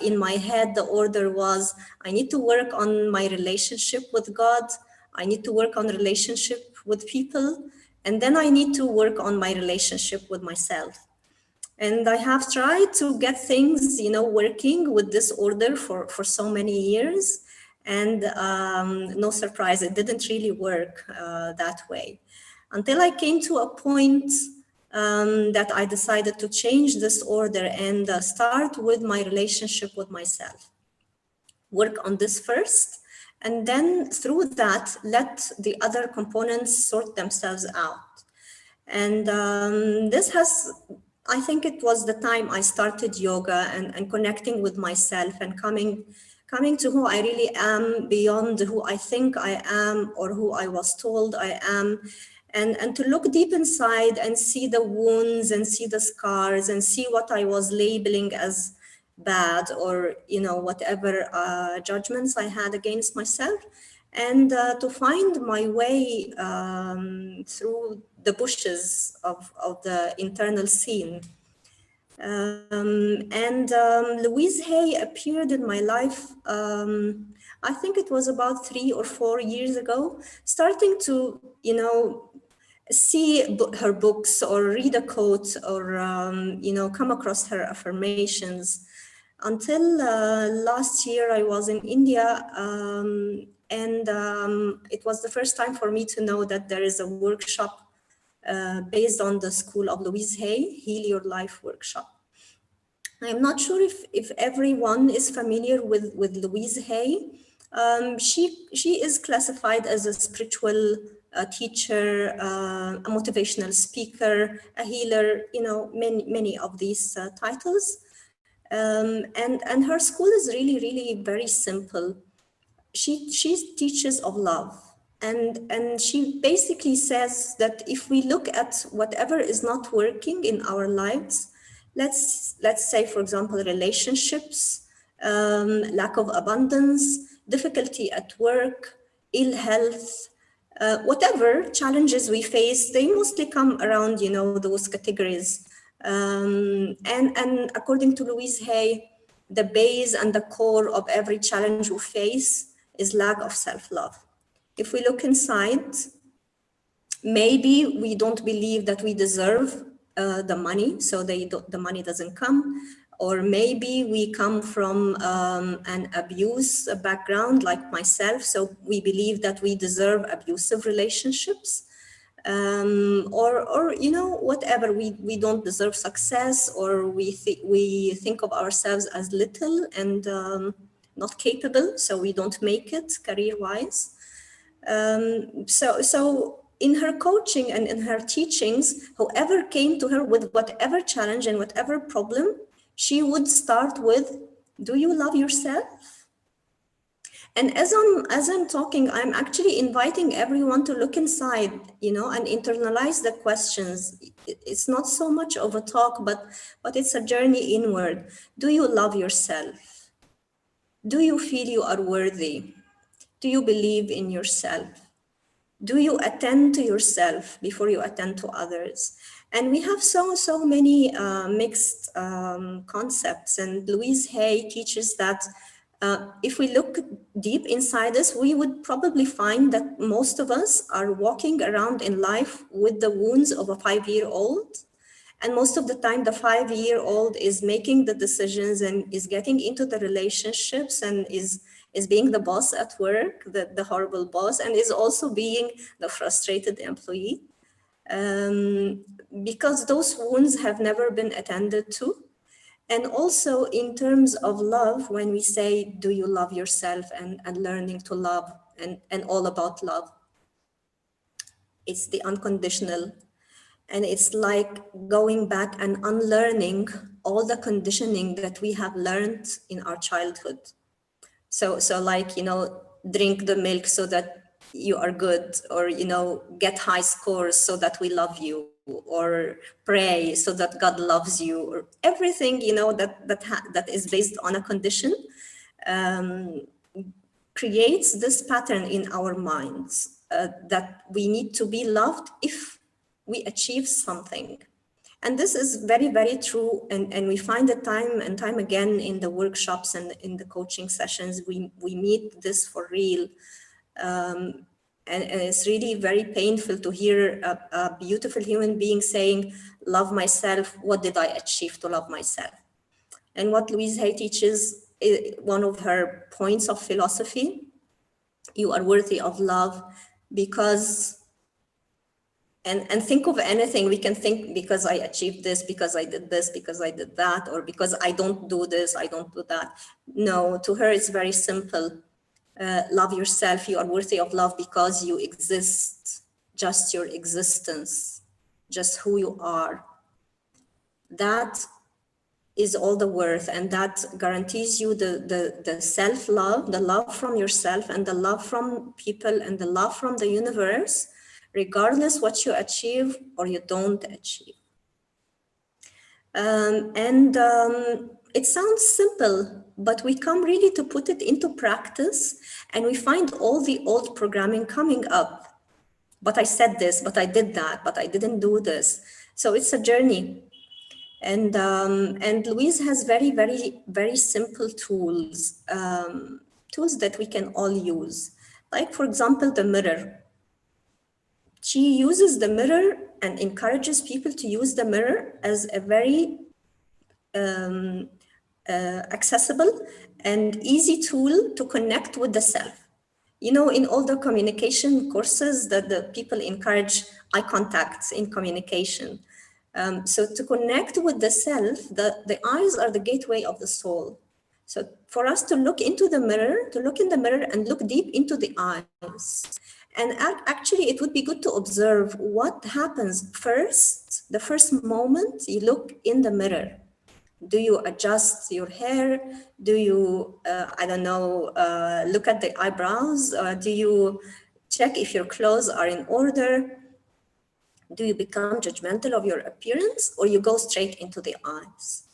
in my head, the order was, I need to work on my relationship with God. I need to work on relationship with people. And then I need to work on my relationship with myself. And I have tried to get things, working with this order for so many years. And no surprise, it didn't really work that way. Until I came to a point that I decided to change this order and start with my relationship with myself. Work on this first, and then through that, let the other components sort themselves out. And this has, I think it was the time I started yoga and connecting with myself and coming to who I really am beyond who I think I am or who I was told I am. And to look deep inside and see the wounds and see the scars and see what I was labeling as bad or, whatever judgments I had against myself. And to find my way through the bushes of the internal scene. Louise Hay appeared in my life, I think it was about 3 or 4 years ago, starting to, see her books or read a quote or, come across her affirmations. Until last year, I was in India, and it was the first time for me to know that there is a workshop based on the school of Louise Hay, Heal Your Life workshop. I'm not sure if everyone is familiar with Louise Hay. She is classified as a spiritual teacher, a motivational speaker, a healer, many of these titles. And her school is really, really very simple. She teaches of love. And she basically says that if we look at whatever is not working in our lives, let's say, for example, relationships, lack of abundance, difficulty at work, ill health, whatever challenges we face, they mostly come around, those categories. And according to Louise Hay, the base and the core of every challenge we face is lack of self-love. If we look inside, maybe we don't believe that we deserve the money, so the money doesn't come. Or maybe we come from an abuse background like myself, so we believe that we deserve abusive relationships. Or whatever, we don't deserve success, or we think of ourselves as little and not capable, so we don't make it career-wise. So in her coaching and in her teachings, whoever came to her with whatever challenge and whatever problem, she would start with, do you love yourself? And as I'm talking, I'm actually inviting everyone to look inside, and internalize the questions. It's not so much of a talk, but it's a journey inward. Do you love yourself? Do you feel you are worthy? Do you believe in yourself? Do you attend to yourself before you attend to others? And we have so many mixed concepts. And Louise Hay teaches that if we look deep inside us, we would probably find that most of us are walking around in life with the wounds of a 5-year-old. And most of the time, the 5-year-old is making the decisions and is getting into the relationships and is being the boss at work, the horrible boss, and is also being the frustrated employee. Because those wounds have never been attended to. And also in terms of love, when we say, do you love yourself, and learning to love and all about love, it's the unconditional. And it's like going back and unlearning all the conditioning that we have learned in our childhood. So like, drink the milk so that you are good, or, get high scores so that we love you, or pray so that God loves you, or everything, that is based on a condition, creates this pattern in our minds that we need to be loved if we achieve something. And this is very, very true. And we find it time and time again in the workshops and in the coaching sessions. We meet this for real. And it's really very painful to hear a beautiful human being saying, love myself. What did I achieve to love myself? And what Louise Hay teaches, one of her points of philosophy, you are worthy of love because, and think of anything. We can think, because I achieved this, because I did this, because I did that, or because I don't do this, I don't do that. No, to her, it's very simple. Love yourself. You are worthy of love because you exist, just your existence, just who you are. That is all the worth, and that guarantees you the self-love, the love from yourself and the love from people and the love from the universe, regardless what you achieve or you don't achieve. It sounds simple, but we come really to put it into practice, and we find all the old programming coming up. But I said this, but I did that, but I didn't do this. So it's a journey. And Louise has very, very, very simple tools, tools that we can all use. Like, for example, the mirror. She uses the mirror and encourages people to use the mirror as a very accessible and easy tool to connect with the self. You know, in all the communication courses that the people encourage eye contact in communication. So to connect with the self, the eyes are the gateway of the soul. So for us to look into the mirror, to look in the mirror and look deep into the eyes. And actually, it would be good to observe what happens first, the first moment you look in the mirror. Do you adjust your hair? Do you, I don't know, look at the eyebrows? Do you check if your clothes are in order? Do you become judgmental of your appearance, or you go straight into the eyes?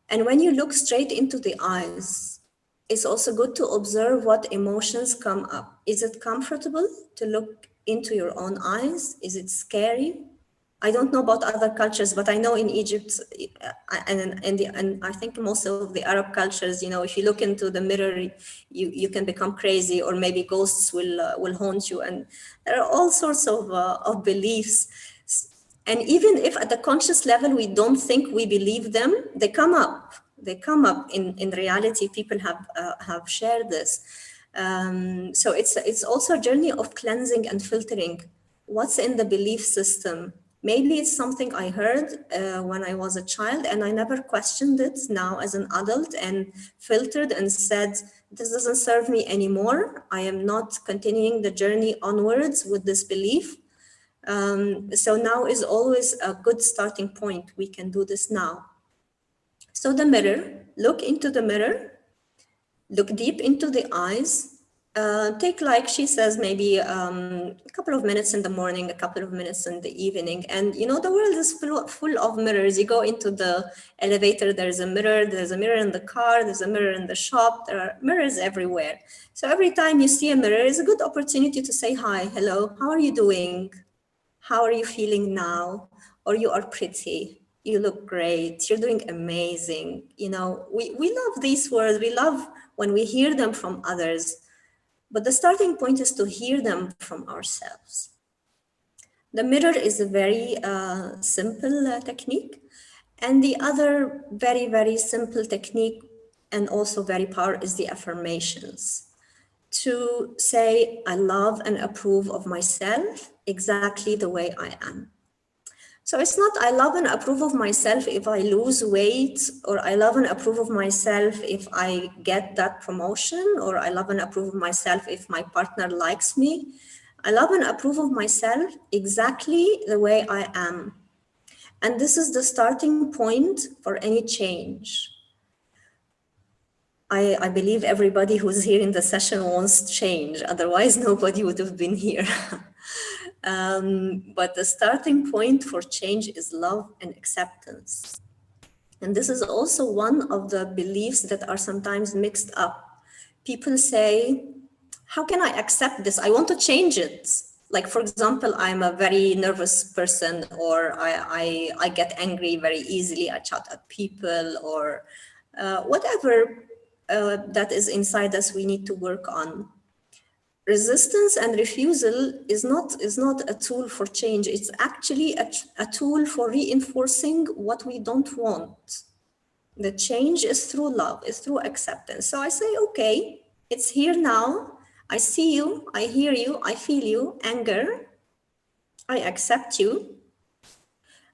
And when you look straight into the eyes, it's also good to observe what emotions come up. Is it comfortable to look into your own eyes? Is it scary? I don't know about other cultures, but I know in Egypt and I think most of the Arab cultures, you know, if you look into the mirror, you can become crazy, or maybe ghosts will haunt you, and there are all sorts of beliefs. And even if at the conscious level we don't think we believe them, they come up. They come up in reality. People have shared this. So it's also a journey of cleansing and filtering. What's in the belief system? Maybe it's something I heard when I was a child, and I never questioned it now as an adult, and filtered and said, this doesn't serve me anymore. I am not continuing the journey onwards with this belief. So now is always a good starting point. We can do this now. So the mirror, look into the mirror, look deep into the eyes. Take, like she says, maybe a couple of minutes in the morning, a couple of minutes in the evening. And you know, the world is full of mirrors. You go into the elevator, there's a mirror in the car, there's a mirror in the shop, there are mirrors everywhere. So every time you see a mirror is a good opportunity to say, hi, hello, how are you doing? How are you feeling now? Or you are pretty, you look great, you're doing amazing. You know, we love these words. We love when we hear them from others. But the starting point is to hear them from ourselves. The mirror is a very simple technique. And the other very, very simple technique and also very powerful is the affirmations. To say, I love and approve of myself exactly the way I am. So it's not I love and approve of myself if I lose weight, or I love and approve of myself if I get that promotion, or I love and approve of myself if my partner likes me. I love and approve of myself exactly the way I am. And this is the starting point for any change. I believe everybody who's here in the session wants change, otherwise nobody would have been here. But the starting point for change is love and acceptance. And this is also one of the beliefs that are sometimes mixed up. People say, how can I accept this? I want to change it. Like, for example, I'm a very nervous person, or I get angry very easily. I shout at people, or whatever that is inside us we need to work on. Resistance and refusal is not a tool for change. It's actually a tool for reinforcing what we don't want. The change is through love, is through acceptance. So I say, okay, it's here now. I see you, I hear you, I feel you, anger. I accept you.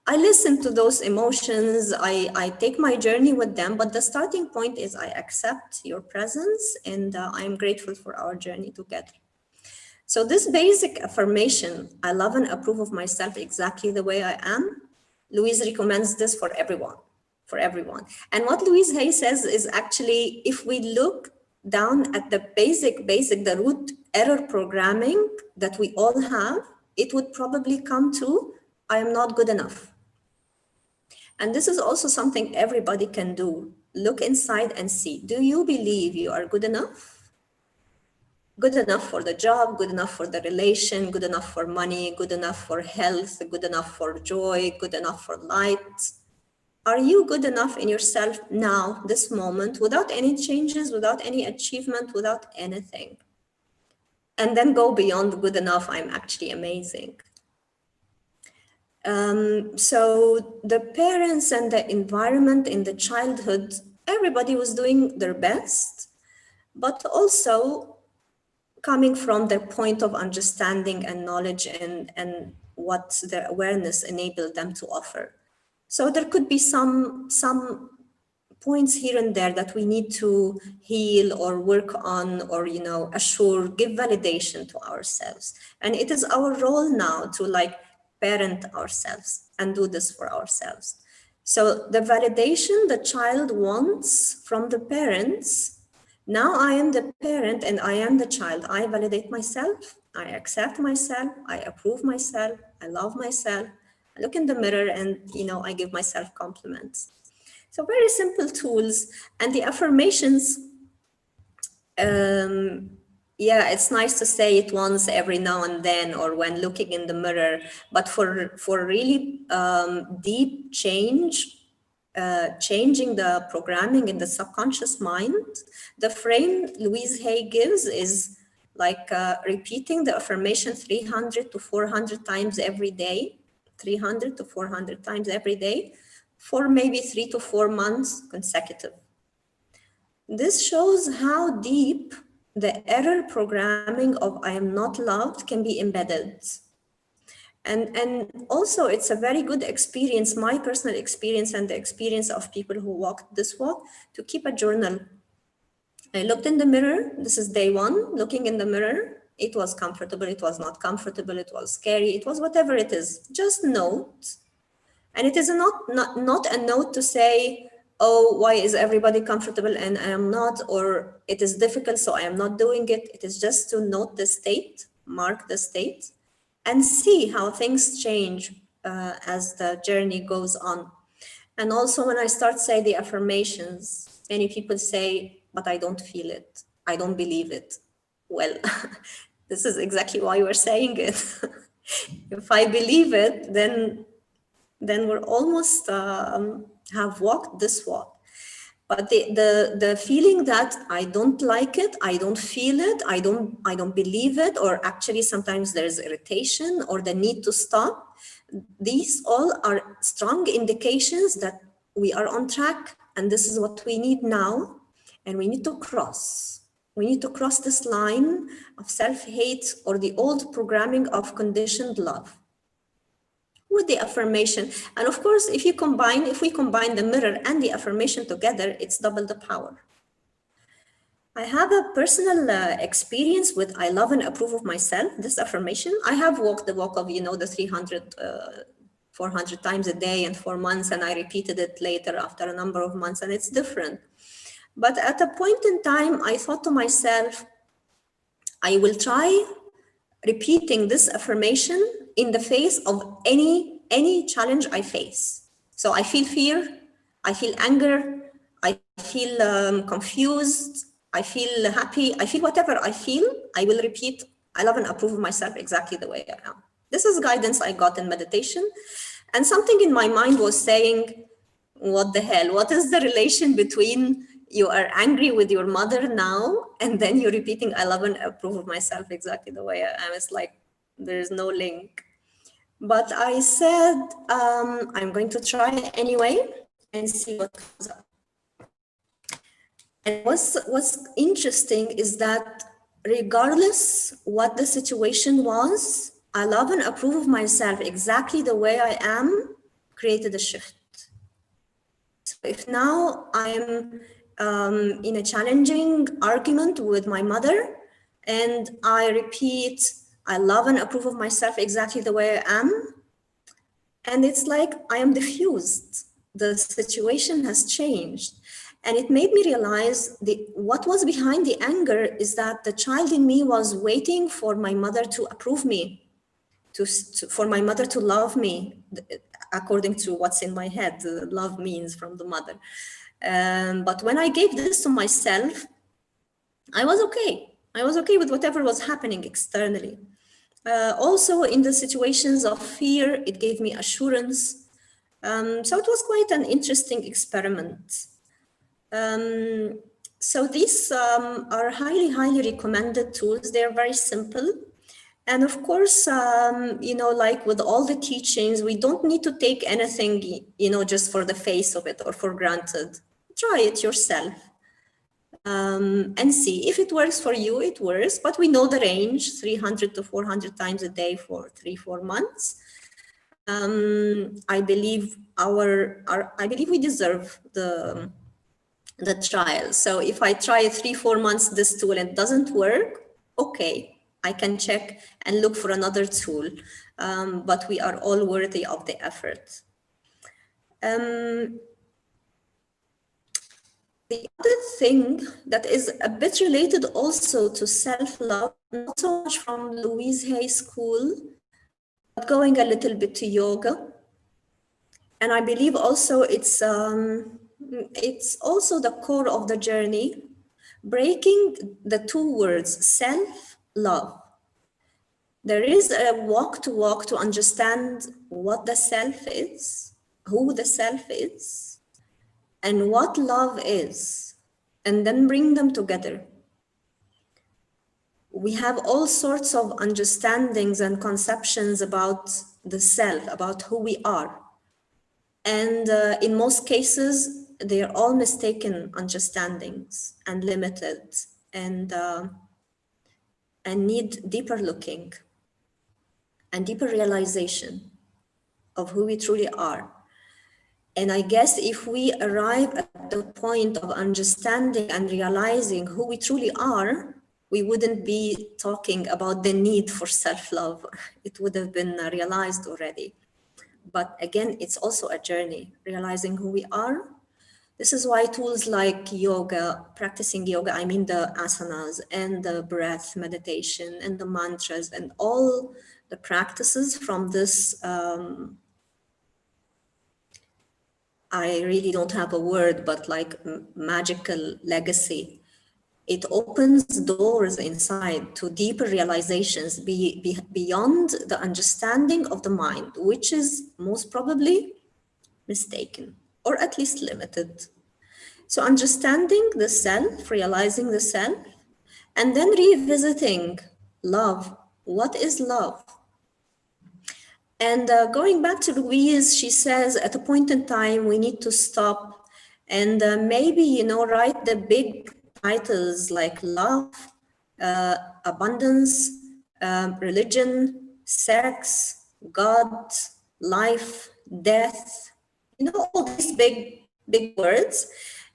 I listen to those emotions. I take my journey with them. But the starting point is I accept your presence, and I'm grateful for our journey together. So this basic affirmation, I love and approve of myself exactly the way I am. Louise recommends this for everyone, for everyone. And what Louise Hay says is actually, if we look down at the basic, the root error programming that we all have, it would probably come to, I am not good enough. And this is also something everybody can do. Look inside and see, do you believe you are good enough? Good enough for the job, good enough for the relation, good enough for money, good enough for health, good enough for joy, good enough for light. Are you good enough in yourself now, this moment, without any changes, without any achievement, without anything? And then go beyond good enough, I'm actually amazing. So the parents and the environment in the childhood, everybody was doing their best, but also coming from their point of understanding and knowledge, and what their awareness enabled them to offer. So there could be some points here and there that we need to heal or work on, or assure, give validation to ourselves. And it is our role now to parent ourselves and do this for ourselves. So the validation the child wants from the parents, now I am the parent and I am the child. I validate myself, I accept myself, I approve myself, I love myself. I look in the mirror and I give myself compliments. So very simple tools. And the affirmations, yeah, it's nice to say it once every now and then, or when looking in the mirror, but for really deep change, changing the programming in the subconscious mind, the frame Louise Hay gives is repeating the affirmation 300 to 400 times every day, 300 to 400 times every day, for maybe 3 to 4 months consecutive. This shows how deep the error programming of I am not loved can be embedded. And also it's a very good experience, my personal experience and the experience of people who walked this walk, to keep a journal. I looked in the mirror, this is day one, looking in the mirror. It was comfortable, it was not comfortable, it was scary, it was whatever it is, just note. And it is not a note to say, oh, why is everybody comfortable and I am not, or it is difficult so I am not doing it. It is just to note the state, mark the state, and see how things change as the journey goes on. And also when I start say the affirmations, many people say, but I don't feel it, I don't believe it. Well, this is exactly why we're saying it. If I believe it, then we're almost have walked this walk. But the feeling that I don't like it, I don't feel it, I don't believe it, or actually sometimes there's irritation or the need to stop, these all are strong indications that we are on track, and this is what we need now, and we need to cross. We need to cross this line of self-hate or the old programming of conditioned love with the affirmation. And of course, if we combine the mirror and the affirmation together, it's double the power. I have a personal experience with I love and approve of myself, this affirmation. I have walked the walk of, the 300, 400 times a day and 4 months, and I repeated it later after a number of months, and it's different. But at a point in time, I thought to myself, I will try repeating this affirmation in the face of any challenge I face. So I feel fear, I feel anger, I feel confused, I feel happy, I feel whatever I feel, I will repeat I love and approve of myself exactly the way I am. This is guidance I got in meditation. And something in my mind was saying, what the hell? What is the relation between you are angry with your mother now and then you're repeating, I love and approve of myself exactly the way I am? It's like, there's no link. But I said, I'm going to try anyway and see what comes up. And what's interesting is that regardless what the situation was, I love and approve of myself exactly the way I am created a shift. So if now I'm in a challenging argument with my mother and I repeat, I love and approve of myself exactly the way I am, and it's like I am diffused. The situation has changed. And it made me realize what was behind the anger is that the child in me was waiting for my mother to approve me, for my mother to love me, according to what's in my head, love means from the mother. But when I gave this to myself, I was okay. I was okay with whatever was happening externally. Also, in the situations of fear, it gave me assurance. So it was quite an interesting experiment. So these are highly, highly recommended tools. They're very simple. And of course, like with all the teachings, we don't need to take anything, just for the face of it or for granted. Try it yourself. And see if it works for you. It works, but we know the range, 300 to 400 times a day for 3-4 months. I believe I believe we deserve the trial. So if I try 3-4 months this tool and it doesn't work, okay, I can check and look for another tool. But we are all worthy of the effort. The other thing that is a bit related also to self-love, not so much from Louise Hay school, but going a little bit to yoga. And I believe also it's also the core of the journey, breaking the two words, self-love. There is a walk to understand what the self is, who the self is, and what love is, and then bring them together. We have all sorts of understandings and conceptions about the self, about who we are. And in most cases, they are all mistaken understandings and limited and need deeper looking and deeper realization of who we truly are. And I guess if we arrive at the point of understanding and realizing who we truly are, we wouldn't be talking about the need for self-love. It would have been realized already. But again, it's also a journey, realizing who we are. This is why tools like yoga, practicing yoga, I mean the asanas and the breath meditation and the mantras and all the practices from this I really don't have a word, but like magical legacy. It opens doors inside to deeper realizations beyond the understanding of the mind, which is most probably mistaken or at least limited. So understanding the self, realizing the self, and then revisiting love. What is love? And going back to Louise, she says at a point in time, we need to stop and maybe, write the big titles like love, abundance, religion, sex, God, life, death, all these big words,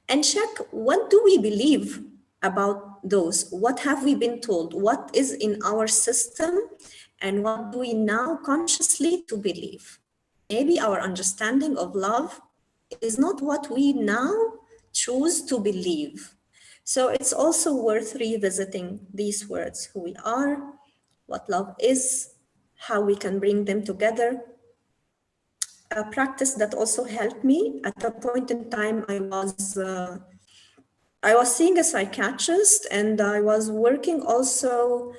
and check what do we believe about those? What have we been told? What is in our system? And what do we now consciously to believe? Maybe our understanding of love is not what we now choose to believe. So it's also worth revisiting these words, who we are, what love is, how we can bring them together. A practice that also helped me at a point in time, I was seeing a psychiatrist and I was working also,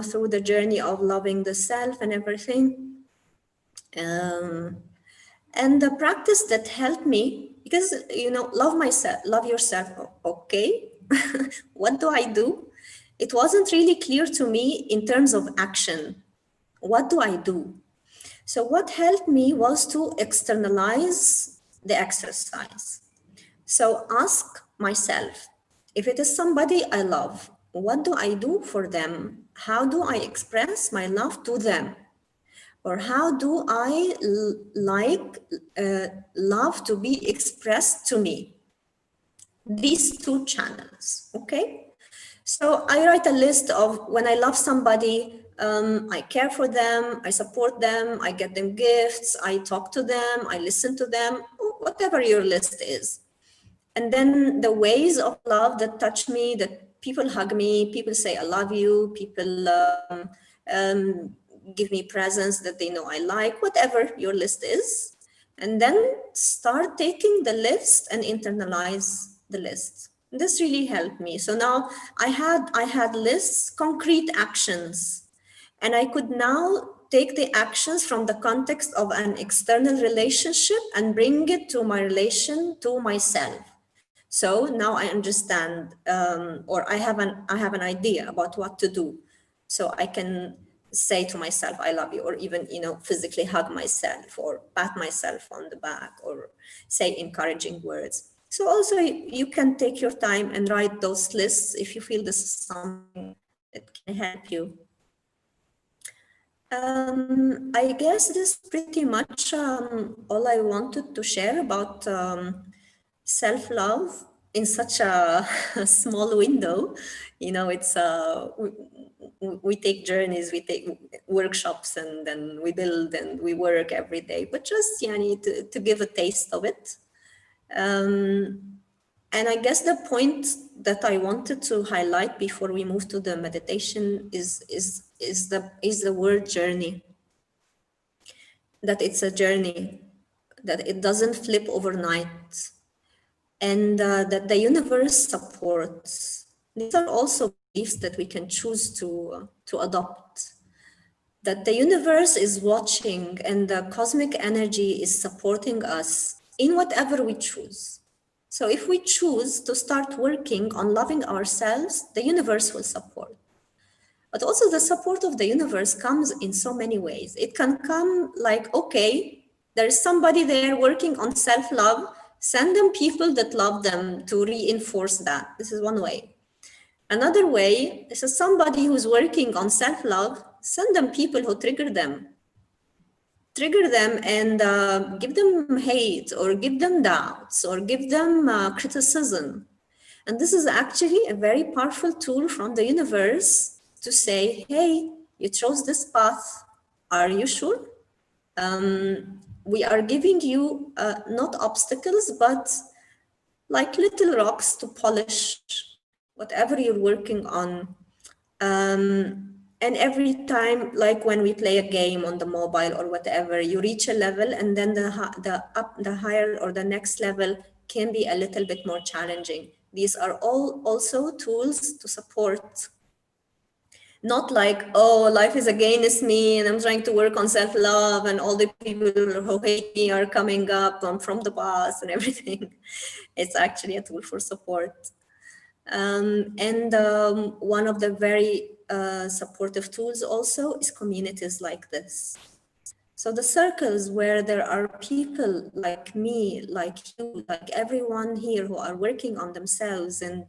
through the journey of loving the self and everything. And the practice that helped me, because, love myself, love yourself. Okay, what do I do? It wasn't really clear to me in terms of action. What do I do? So what helped me was to externalize the exercise. So ask myself, if it is somebody I love, what do I do for them? How do I express my love to them? Or how do I love to be expressed to me? These two channels, okay? So I write a list of when I love somebody, I care for them, I support them, I get them gifts, I talk to them, I listen to them, whatever your list is. And then the ways of love that touch me, that people hug me, people say I love you, people give me presents that they know I like, whatever your list is. And then start taking the list and internalize the list. This really helped me. So now I had lists, concrete actions, and I could now take the actions from the context of an external relationship and bring it to my relation to myself. So now I understand, or I have an idea about what to do. So I can say to myself, I love you, or even, physically hug myself or pat myself on the back or say encouraging words. So also you can take your time and write those lists if you feel this is something that can help you. I guess this is pretty much all I wanted to share about self-love in such a small window. It's we take journeys, we take workshops, and then we build and we work every day, but just to give a taste of it. And I guess the point that I wanted to highlight before we move to the meditation is the word journey. That it's a journey, that it doesn't flip overnight, and that the universe supports. These are also beliefs that we can choose to adopt. That the universe is watching and the cosmic energy is supporting us in whatever we choose. So if we choose to start working on loving ourselves, the universe will support. But also the support of the universe comes in so many ways. It can come like, okay, there's somebody there working on self-love, send them people that love them to reinforce that. This is one way. Another way is somebody who's working on self-love, send them people who trigger them and give them hate or give them doubts or give them criticism. And this is actually a very powerful tool from the universe to say, hey, you chose this path. Are you sure? We are giving you not obstacles, but like little rocks to polish whatever you're working on. And every time, like when we play a game on the mobile or whatever, you reach a level, and then the higher or the next level can be a little bit more challenging. These are all also tools to support. Not like, oh, life is against me and I'm trying to work on self-love and all the people who hate me are coming up from the past and everything. It's actually a tool for support. And one of the very supportive tools also is communities like this. So the circles where there are people like me, like you, like everyone here who are working on themselves, and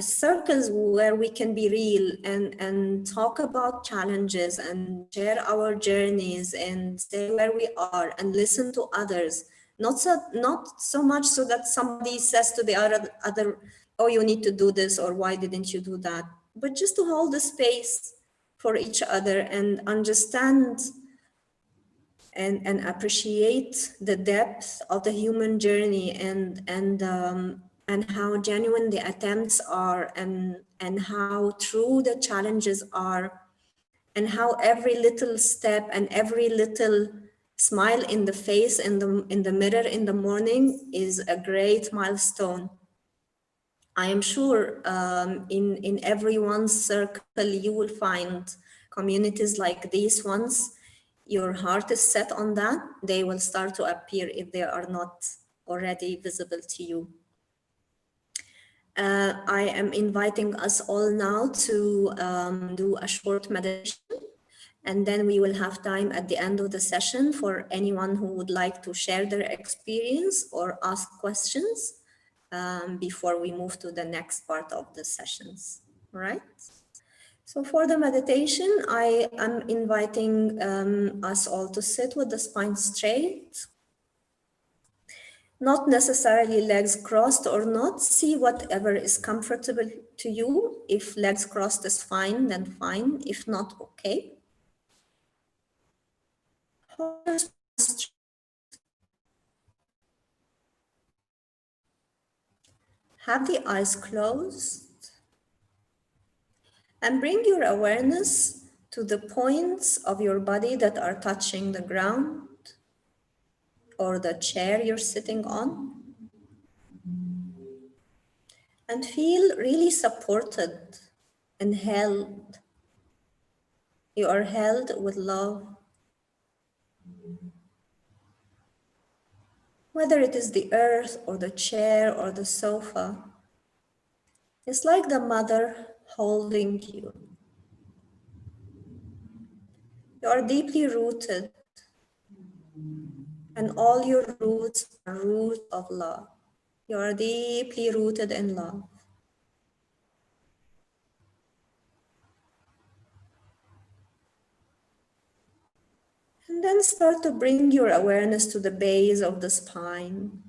circles where we can be real and talk about challenges and share our journeys and say where we are and listen to others. Not so much so that somebody says to the other, oh, you need to do this, or why didn't you do that? But just to hold the space for each other and understand and appreciate the depth of the human journey and how genuine the attempts are and how true the challenges are, and how every little step and every little smile in the face in the mirror in the morning is a great milestone. I am sure in everyone's circle you will find communities like these ones. Your heart is set on that, they will start to appear if they are not already visible to you. I am inviting us all now to do a short meditation, and then we will have time at the end of the session for anyone who would like to share their experience or ask questions before we move to the next part of the sessions, all right? So for the meditation, I am inviting us all to sit with the spine straight, not necessarily legs crossed or not. See whatever is comfortable to you. If legs crossed is fine, then fine. If not, okay. Hold your spine straight. Have the eyes closed and bring your awareness to the points of your body that are touching the ground or the chair you're sitting on, and feel really supported and held. You are held with love, whether it is the earth or the chair or the sofa. It's like the mother holding you. You are deeply rooted, and all your roots are roots of love. You are deeply rooted in love. And then start to bring your awareness to the base of the spine.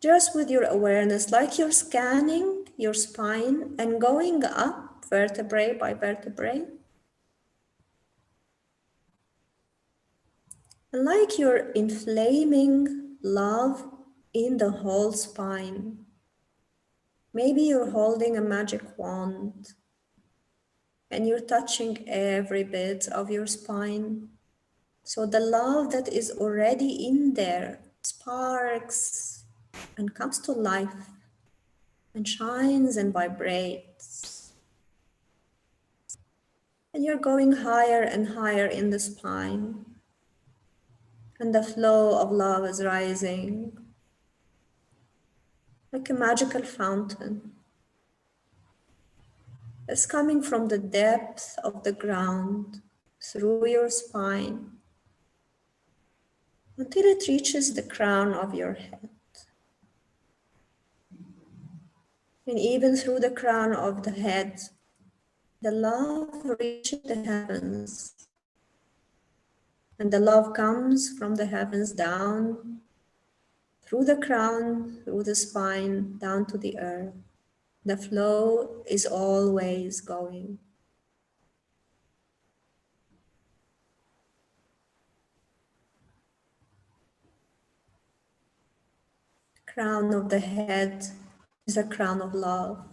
Just with your awareness, like you're scanning your spine and going up vertebrae by vertebrae. And like you're inflaming love in the whole spine. Maybe you're holding a magic wand and you're touching every bit of your spine. So the love that is already in there sparks and comes to life and shines and vibrates. And you're going higher and higher in the spine. And the flow of love is rising like a magical fountain. It's coming from the depth of the ground through your spine until it reaches the crown of your head. And even through the crown of the head, the love reaches the heavens. And the love comes from the heavens down, through the crown, through the spine, down to the earth. The flow is always going. The crown of the head is a crown of love.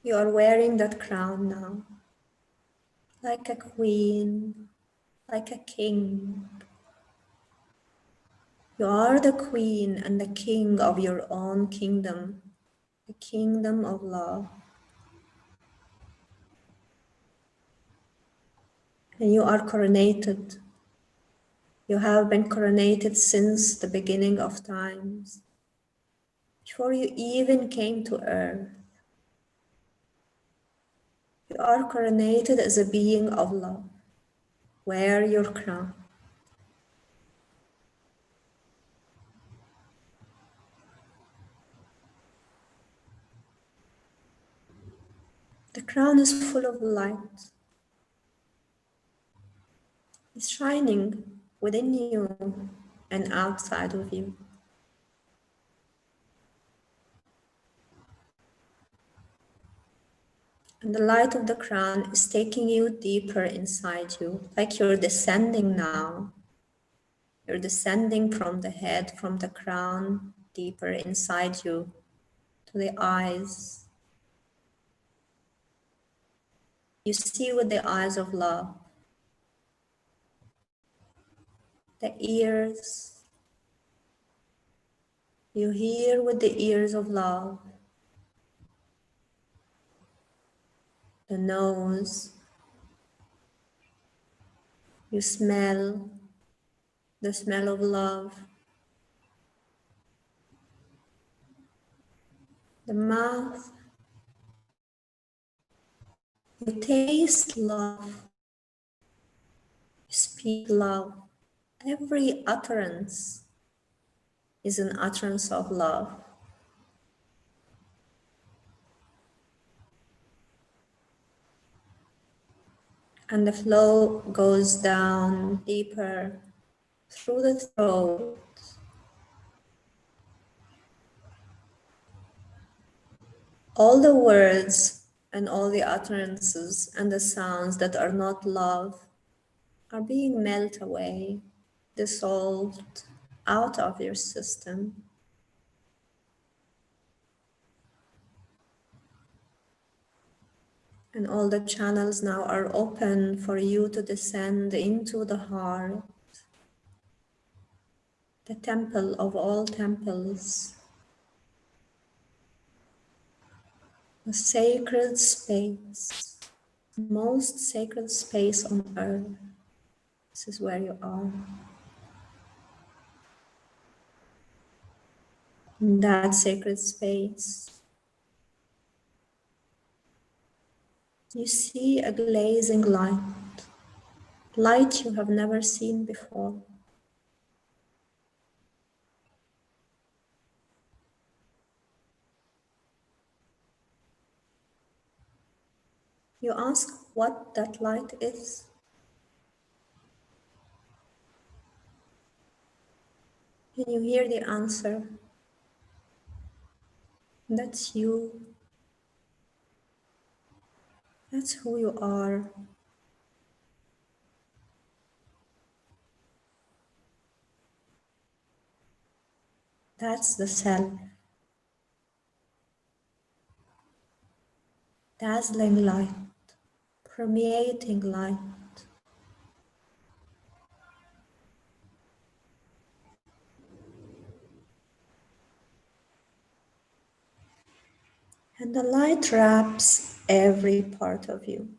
You are wearing that crown now, like a queen, like a king. You are the queen and the king of your own kingdom, the kingdom of love. And you are coronated. You have been coronated since the beginning of times, before you even came to earth. You are coronated as a being of love. Wear your crown. The crown is full of light. It's shining within you and outside of you. And the light of the crown is taking you deeper inside you, like you're descending now. You're descending from the head, from the crown, deeper inside you, to the eyes. You see with the eyes of love, the ears, You hear with the ears of love, the nose. You smell the smell of love, the mouth. You taste love, you speak love. Every utterance is an utterance of love. And the flow goes down deeper through the throat. All the words and all the utterances and the sounds that are not love are being melted away, dissolved out of your system. And all the channels now are open for you to descend into the heart, the temple of all temples, the sacred space, the most sacred space on earth. This is where you are. In that sacred space, you see a glazing light, light you have never seen before. You ask what that light is. And you hear the answer. That's you. That's who you are. That's the self. Dazzling light, permeating light. And the light wraps every part of you.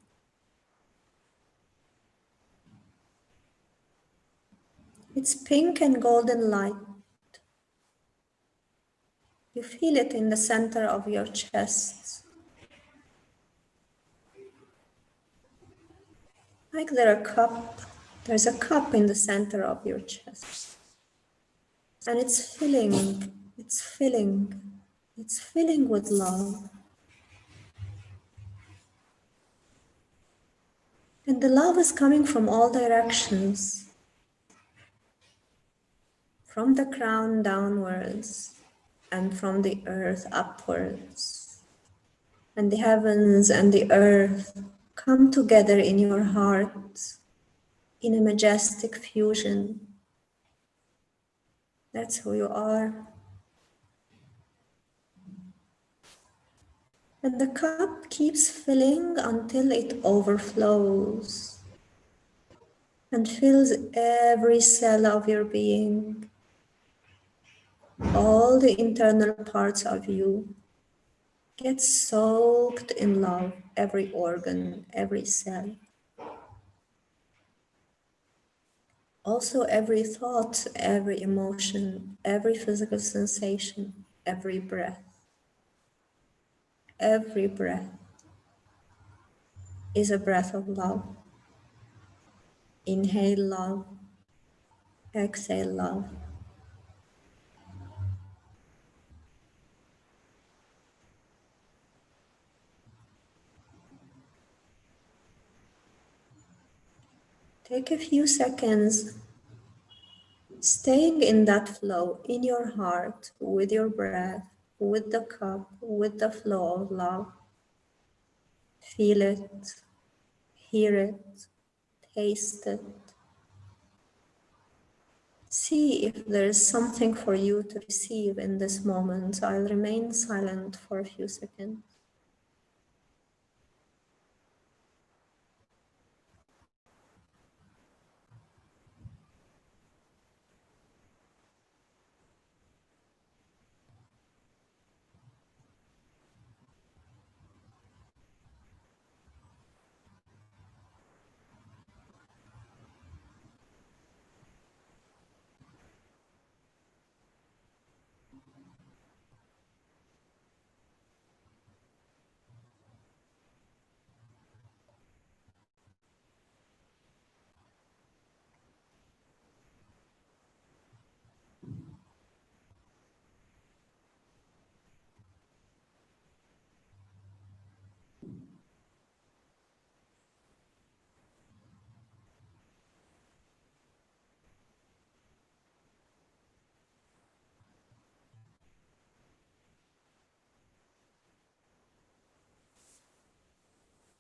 It's pink and golden light. You feel it in the center of your chest. Like there's a cup in the center of your chest. And it's filling with love. And the love is coming from all directions, from the crown downwards and from the earth upwards. And the heavens and the earth come together in your heart in a majestic fusion. That's who you are. And the cup keeps filling until it overflows and fills every cell of your being, all the internal parts of you. Get soaked in love, every organ, every cell. Also, every thought, every emotion, every physical sensation, every breath. Every breath is a breath of love. Inhale love, exhale love. Take a few seconds staying in that flow in your heart, with your breath, with the cup, with the flow of love. Feel it, hear it, taste it. See if there is something for you to receive in this moment. I'll remain silent for a few seconds.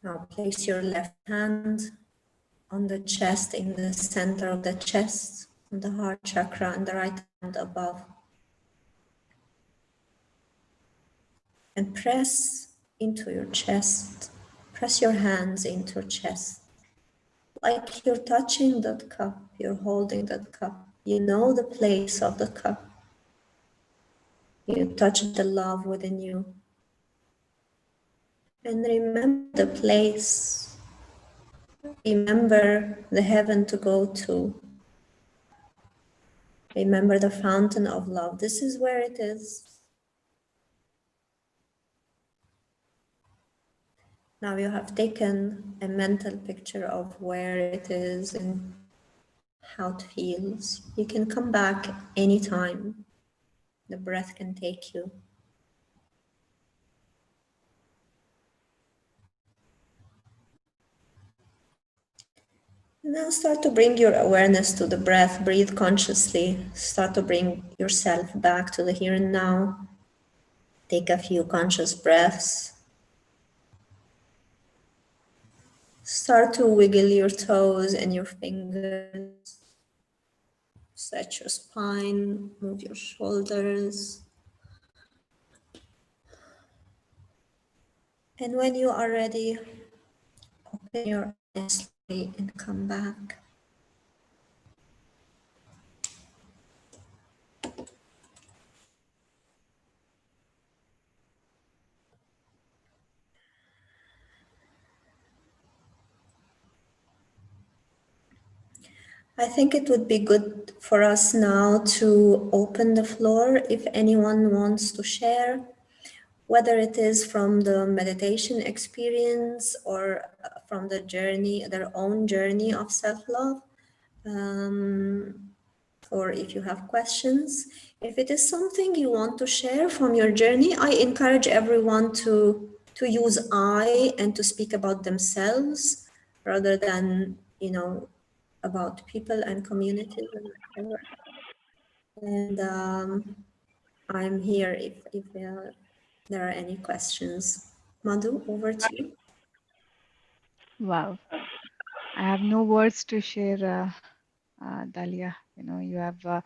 Now place your left hand on the chest, in the center of the chest, on the heart chakra, and the right hand above. And press into your chest. Press your hands into your chest. Like you're touching that cup, you're holding that cup. You know the place of the cup. You touch the love within you. And remember the place. Remember the heaven to go to. Remember the fountain of love. This is where it is. Now you have taken a mental picture of where it is and how it feels. You can come back anytime. The breath can take you. Now start to bring your awareness to the breath. Breathe consciously. Start to bring yourself back to the here and now. Take a few conscious breaths. Start to wiggle your toes and your fingers. Stretch your spine, move your shoulders. And when you are ready, open your eyes slowly and come back. I think it would be good for us now to open the floor if anyone wants to share, whether it is from the meditation experience or from the journey, their own journey of self-love. Or if you have questions. If it is something you want to share from your journey, I encourage everyone to use I and to speak about themselves rather than, about people and communities and whatever. And I'm here if there are any questions. Madhu, over to you. Wow. I have no words to share, Dalia. You have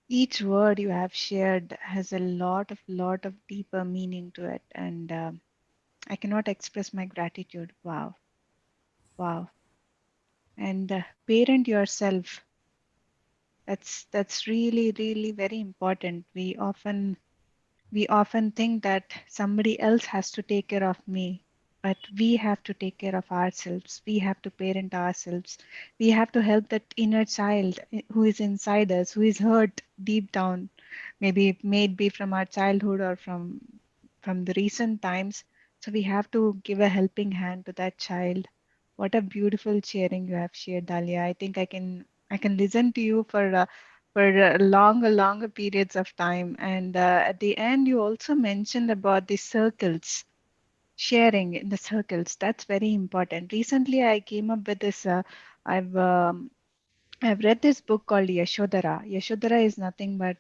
each word you have shared has a lot of deeper meaning to it, and I cannot express my gratitude. Wow, wow. And parent yourself. That's really very important. We often think that somebody else has to take care of me, but we have to take care of ourselves. We have to parent ourselves. We have to help that inner child who is inside us, who is hurt deep down. Maybe it may be from our childhood or from the recent times. So we have to give a helping hand to that child. What a beautiful sharing you have shared, Dalia. I think I can listen to you for longer periods of time. And at the end, you also mentioned about the circles, sharing in the circles. That's very important. Recently, I came up with this. I've um, I've read this book called Yashodhara. Yashodhara is nothing but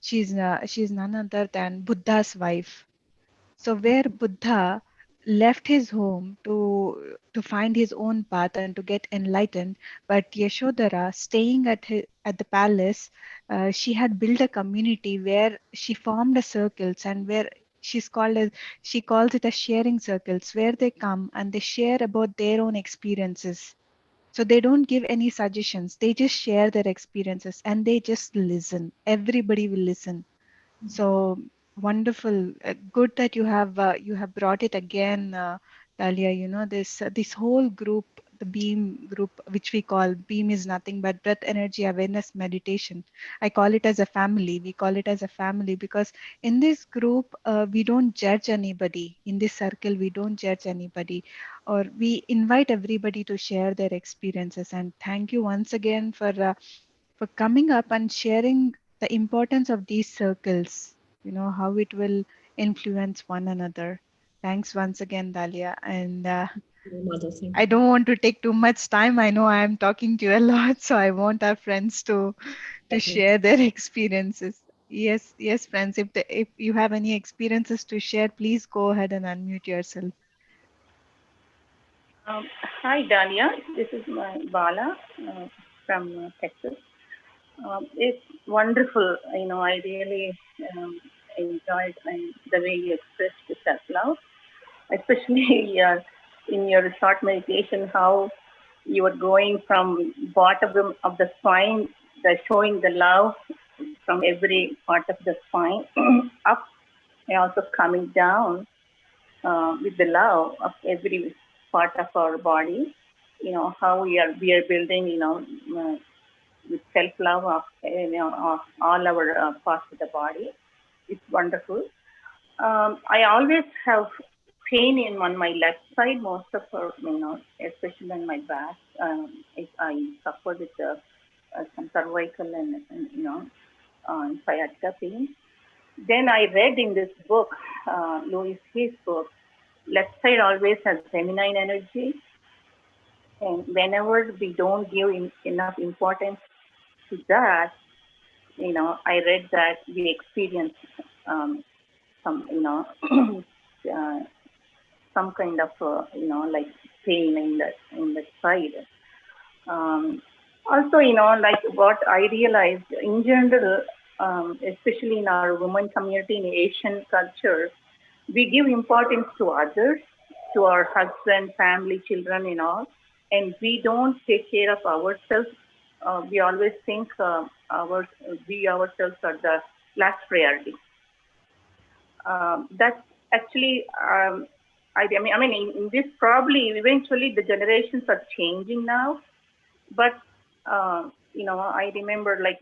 she's none other than Buddha's wife. So where Buddha left his home to find his own path and to get enlightened, but Yashodhara, staying at the palace, she had built a community where she formed a circles and where she calls it as sharing circles, where they come and they share about their own experiences. So they don't give any suggestions; they just share their experiences and they just listen. Everybody will listen. So wonderful. Good that you have brought it again, Talia. This whole group, the Beam group, which we call Beam, is nothing but breath energy awareness meditation. I call it as a family. We call it as a family because in this group we don't judge anybody. In this circle we don't judge anybody, or we invite everybody to share their experiences. And thank you once again for coming up and sharing the importance of these circles, how it will influence one another. Thanks once again, Dalia. And Madhu, thank I don't want to take too much time. I know I am talking to you a lot, so I want our friends to you. share their experiences. Yes, friends. If you have any experiences to share, please go ahead and unmute yourself. Hi, Dalia. This is my Bala from Texas. It's wonderful. I really enjoyed the way you expressed the self-love, especially in your short meditation, how you were going from bottom of the spine, showing the love from every part of the spine up, and also coming down with the love of every part of our body. How we are building. With self love of of all our parts of the body. It's wonderful. I always have pain on my left side, most of especially on my back. I suffer with some cervical and sciatica pain. Then I read in this book, Louis Hay's book, left side always has feminine energy, and whenever we don't give enough importance to that, I read that we experience some, uh, some kind of, like pain in the side. Um, Also, like what I realized in general, especially in our women community in Asian culture, we give importance to others, to our husband, family, children, and we don't take care of ourselves. We always think we ourselves are the last priority. That's actually, I mean, in this probably eventually the generations are changing now. But I remember like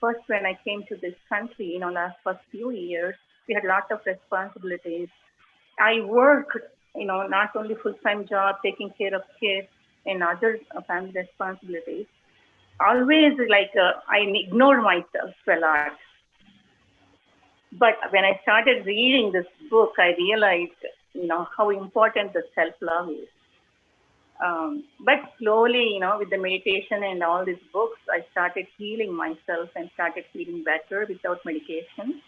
first when I came to this country, last first few years, we had a lot of responsibilities. I worked, not only full-time job, taking care of kids and other family responsibilities. Always like I ignored myself a lot. But when I started reading this book, I realized, how important the self-love is. But slowly, with the meditation and all these books, I started healing myself and started feeling better without medication.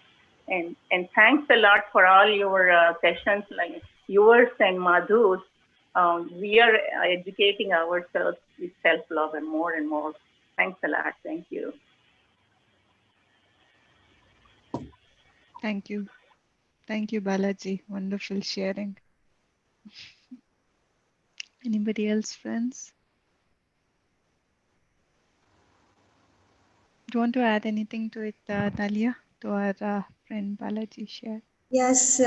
And thanks a lot for all your sessions, like yours and Madhu's. We are educating ourselves with self-love and more. Thanks a lot. Thank you. Thank you. Thank you, Balaji. Wonderful sharing. Anybody else, friends? Do you want to add anything to it, Dalia, to our friend Balaji share? Yes,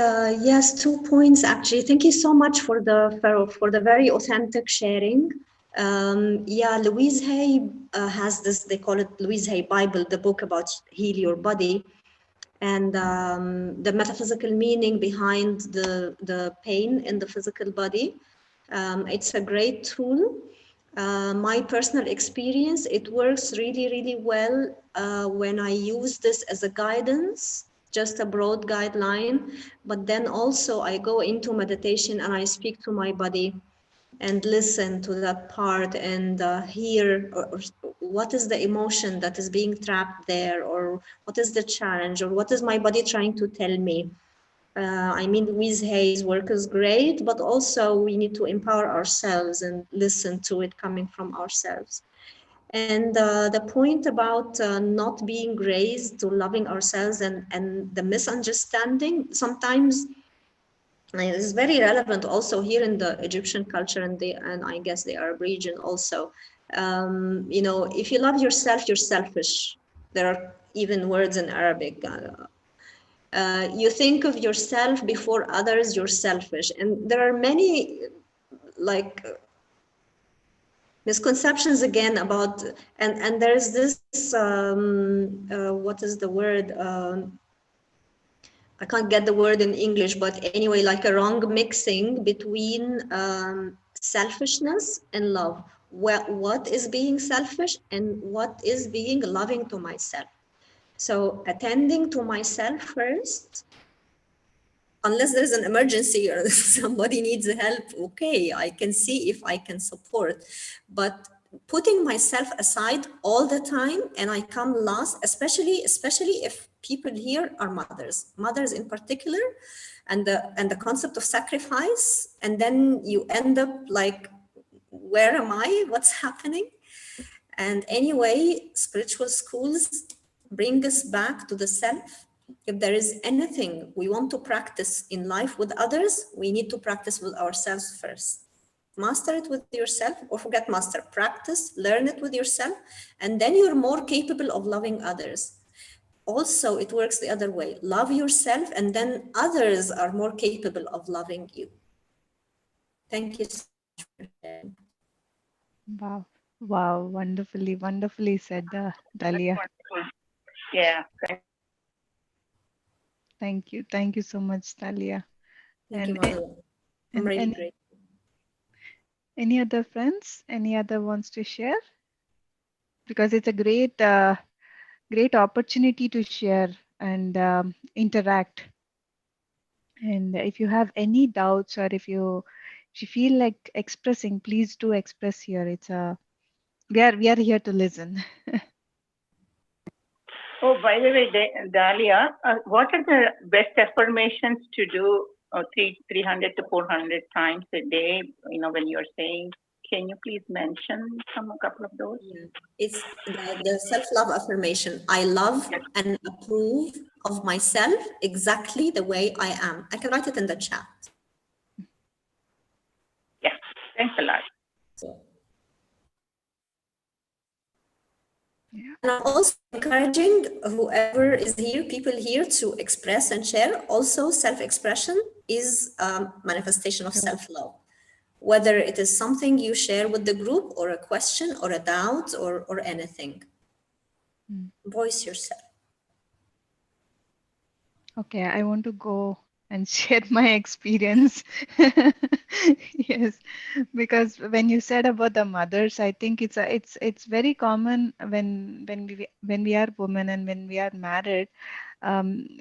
2 points actually. Thank you so much for the very authentic sharing. Yeah, Louise Hay has this. They call it Louise Hay Bible, the book about heal your body, and the metaphysical meaning behind the pain in the physical body. It's a great tool. My personal experience, it works really, really well when I use this as a guidance, just a broad guideline. But then also I go into meditation and I speak to my body and listen to that part and hear what is the emotion that is being trapped there, or what is the challenge, or what is my body trying to tell me. I mean, Louise Hay's work is great, but also we need to empower ourselves and listen to it coming from ourselves. And the point about not being raised to loving ourselves, and the misunderstanding sometimes is very relevant also here in the Egyptian culture, and I guess the Arab region also. If you love yourself, you're selfish. There are even words in Arabic. You think of yourself before others, you're selfish. And there are many like misconceptions again about, and there's this, what is the word? I can't get the word in English, but anyway, like a wrong mixing between selfishness and love. What is being selfish and what is being loving to myself? So attending to myself first, unless there's an emergency or somebody needs help, okay, I can see if I can support. But putting myself aside all the time and I come last, especially if people here are mothers in particular, and the concept of sacrifice, and then you end up like where am I? What's happening? And anyway, spiritual schools bring us back to the self. If there is anything we want to practice in life with others, we need to practice with ourselves first. Master it with yourself, or forget master, practice, learn it with yourself, and then you're more capable of loving others. Also, it works the other way. Love yourself, and then others are more capable of loving you. Thank you so much for sharing. Wow. Wow. Wonderfully said, Dalia. Wonderful. Yeah. Thank you. Thank you so much, Dalia. Thank you, And Madhu. I'm and really and great. any other friends? Any other wants to share? Because it's a great opportunity to share and interact. And if you have any doubts, or if you feel like expressing, please do express here. It's a we are here to listen. Oh, by the way, Dalia, what are the best affirmations to do 300 to 400 times a day? When you're saying, can you please mention a couple of those? Yeah. It's the self-love affirmation. I love Yes. and approve of myself exactly the way I am. I can write it in the chat. Yeah. Thanks a lot. So, Yeah. and I'm also encouraging whoever is here, people here, to express and share. Also, self-expression is a manifestation of True. self-love. Whether it is something you share with the group, or a question, or a doubt, or anything. Mm. Voice yourself. Okay, I want to go and share my experience. Yes, because when you said about the mothers, I think it's very common when we are women and when we are married,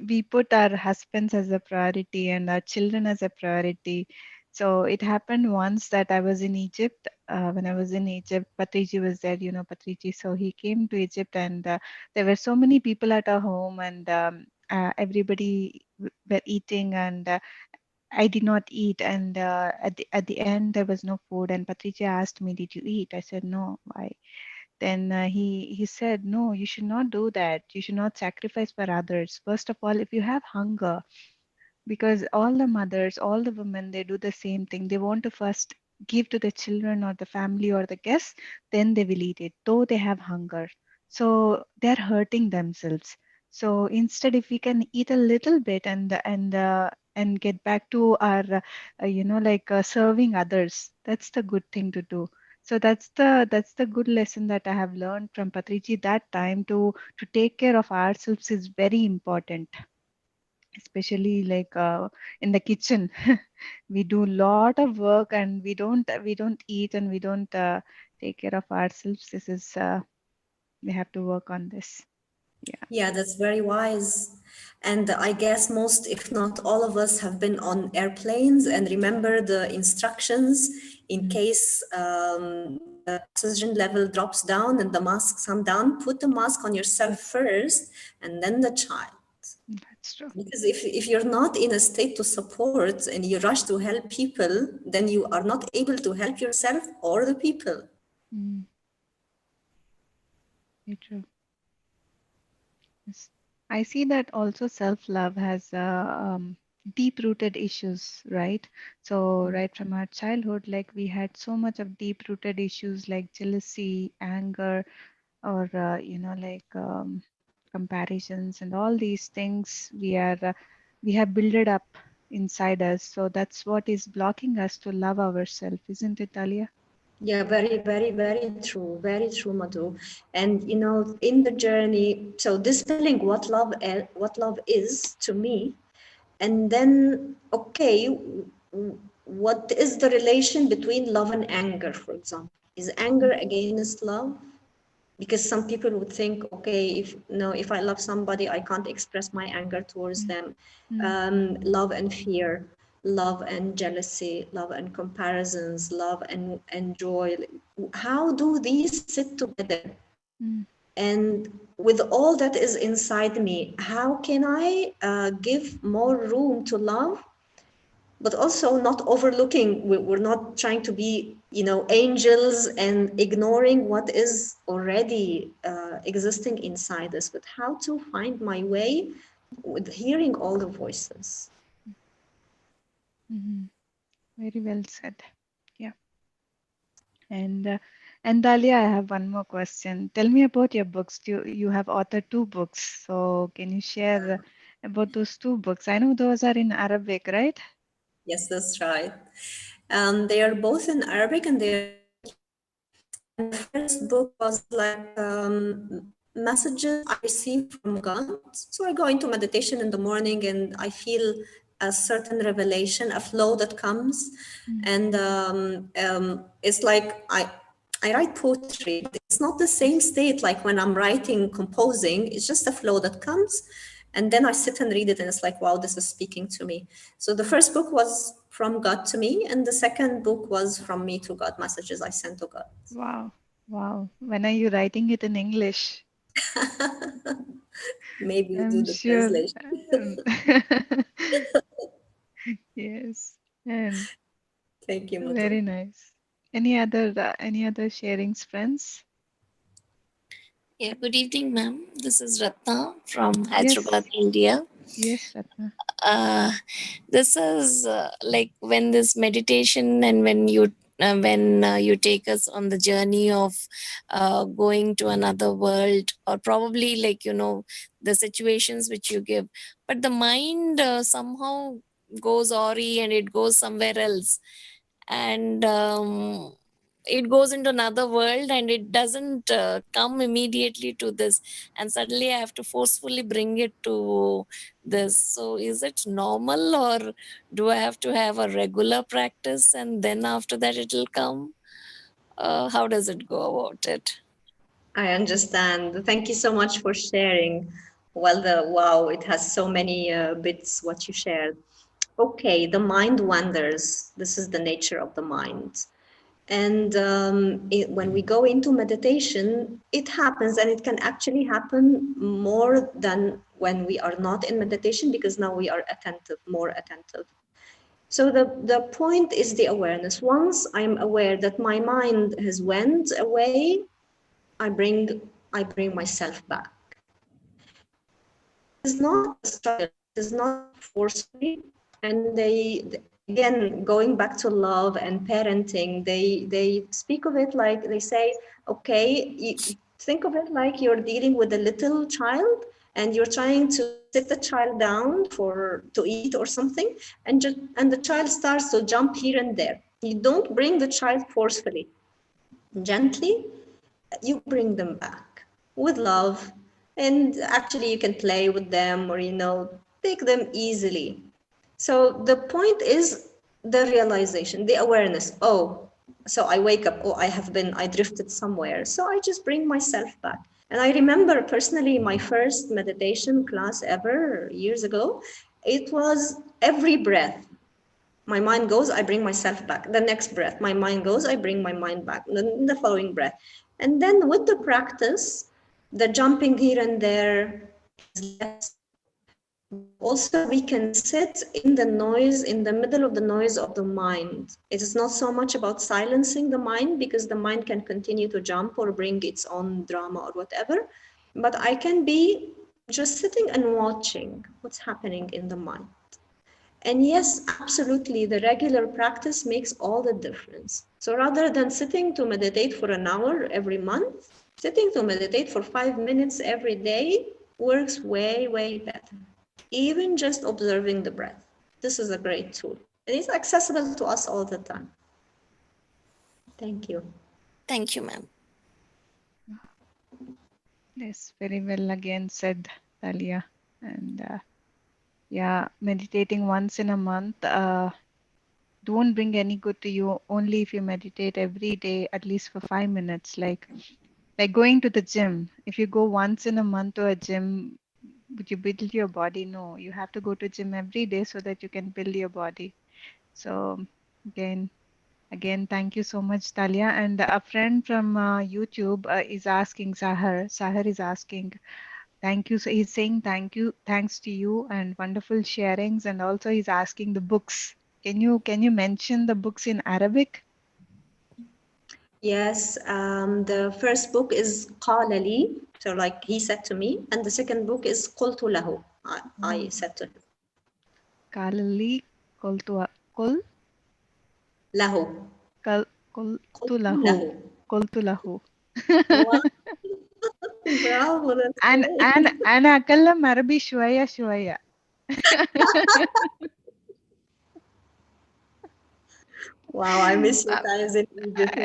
we put our husbands as a priority and our children as a priority. So it happened once that I was in Egypt. When I was in Egypt, Patriji was there, Patriji. So he came to Egypt, and there were so many people at our home, and everybody were eating, and I did not eat. And at the end, there was no food. And Patricia asked me, "Did you eat?" I said, "No." Why? Then he said, "No, you should not do that. You should not sacrifice for others. First of all, if you have hunger, because all the mothers, all the women, they do the same thing. They want to first give to the children or the family or the guests, then they will eat it, though they have hunger. So they're hurting themselves. So instead, if we can eat a little bit and get back to our, serving others, that's the good thing to do. So that's the good lesson that I have learned from Patrici. That time to take care of ourselves is very important, especially like in the kitchen. We do a lot of work and we don't eat and we don't take care of ourselves. This is we have to work on this. Yeah. Yeah, that's very wise. And I guess most, if not all of us, have been on airplanes and remember the instructions in Mm. case the oxygen level drops down and the masks come down. Put the mask on yourself first and then the child. That's true. Because if you're not in a state to support and you rush to help people, then you are not able to help yourself or the people. Mm. Very true. Yes. I see that also self-love has deep-rooted issues, right? So right from our childhood, like we had so much of deep-rooted issues like jealousy, anger, or comparisons and all these things we have built it up inside us. So that's what is blocking us to love ourselves, isn't it, Dalia? Yeah, very, very, very true, Madhu. And in the journey, so dispelling what love is to me, and then okay, what is the relation between love and anger, for example? Is anger against love? Because some people would think, okay, if no, if I love somebody, I can't express my anger towards Mm, them. mm, Love and fear, love and jealousy, love and comparisons, love and joy, how do these sit together? mm, And with all that is inside me, how can I give more room to love, but also not overlooking? We're not trying to be angels and ignoring what is already existing inside us, but how to find my way with hearing all the voices. Mhm. Very well said. Yeah. And Dalia, I have one more question. Tell me about your books. You have authored two books. So can you share about those two books? I know those are in Arabic, right? Yes, that's right. They are both in Arabic and they are both in English. And the first book was like messages I received from God. So I go into meditation in the morning and I feel a certain revelation, a flow that comes. Mm. And it's like I write poetry, but it's not the same state like when I'm writing, composing. It's just a flow that comes. And then I sit and read it, and it's like, wow, this is speaking to me. So the first book was from God to me, and the second book was from me to God, messages I sent to God. Wow. Wow. When are you writing it in English? Maybe you do I'm the sure. translation. um, Yes. And Thank you, Mutlu. very nice. Any other sharings, friends? Yeah, good evening, ma'am. This is Ratna from Hyderabad, Yes. India. Yes, Ratna. Uh, this is like when this meditation and when you take us on the journey of going to another world, or probably like the situations which you give, but the mind somehow goes awry and it goes somewhere else, and it goes into another world and it doesn't come immediately to this, and suddenly I have to forcefully bring it to this. So is it normal, or do I have to have a regular practice and then after that it will come? How does it go about it? I understand. Thank you so much for sharing. Well, wow, it has so many bits what you shared. Okay, the mind wanders. This is the nature of the mind. And when we go into meditation, it happens, and it can actually happen more than when we are not in meditation, because now we are attentive, more attentive. So the point is the awareness. Once I'm aware that my mind has went away, I bring I bring myself back. It is not a struggle. It is not forcefully. And again, going back to love and parenting, they speak of it like they say, okay, think of it like you're dealing with a little child, and you're trying to sit the child down for to eat or something, and the child starts to jump here and there. You don't bring the child forcefully. Gently, you bring them back with love, and actually you can play with them, or take them easily. So the point is the realization, the awareness. Oh, so I wake up, oh, I drifted somewhere, so I just bring myself back. And I remember personally my first meditation class ever years ago, it was every breath my mind goes, I bring myself back. The next breath, my mind goes, I bring my mind back. Then the following breath. And then with the practice, the jumping here and there is less. But also, we can sit in the noise, in the middle of the noise of the mind. It is not so much about silencing the mind, because the mind can continue to jump or bring its own drama or whatever. But I can be just sitting and watching what's happening in the mind. And yes, absolutely, the regular practice makes all the difference. So rather than sitting to meditate for an hour every month, sitting to meditate for 5 minutes every day works way, way better. Even just observing the breath. This is a great tool. And it's accessible to us all the time. Thank you. Thank you, ma'am. Yes, very well again said, Dalia. And yeah, meditating once in a month don't bring any good to you only if you meditate every day at least for 5 minutes. Like going to the gym. If you go once in a month to a gym, would you build your body? No, you have to go to gym every day so that you can build your body. So again, again, thank you so much, Talia. And a friend from YouTube is asking Sahar. Sahar is asking, thank you. So he's saying thank you, thanks to you, and wonderful sharings. And also he's asking the books. Can you mention the books in Arabic? Yes, the first book is قال لي, so like he said to me, and the second book is قلت له, I said to him. Kalali Koltu Kol له. Kal قلت Koltulahu. له. Koltulahu. Wow, bravo, that's great. أنا أتكلم عربي شوية شوية. Wow, I miss your times in Egypt.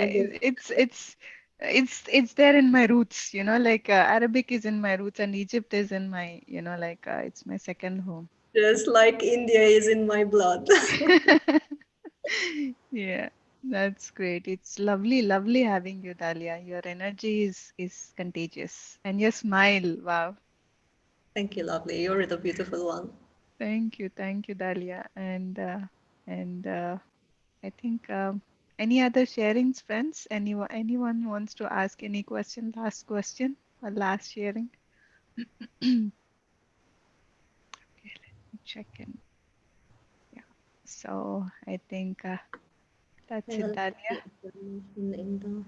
It's there in my roots, you know, like Arabic is in my roots and Egypt is in my, you know, like it's my second home. Just like India is in my blood. Yeah, that's great. It's lovely, lovely having you, Dalia. Your energy is contagious, and your smile, wow. Thank you, lovely. You're the beautiful one. Thank you, Dalia. And I think any other sharings, friends? Anyone wants to ask any question or last sharing? Okay, let me check in. Yeah. So I think that's Yeah, it, let's Dalia. see affirmation in the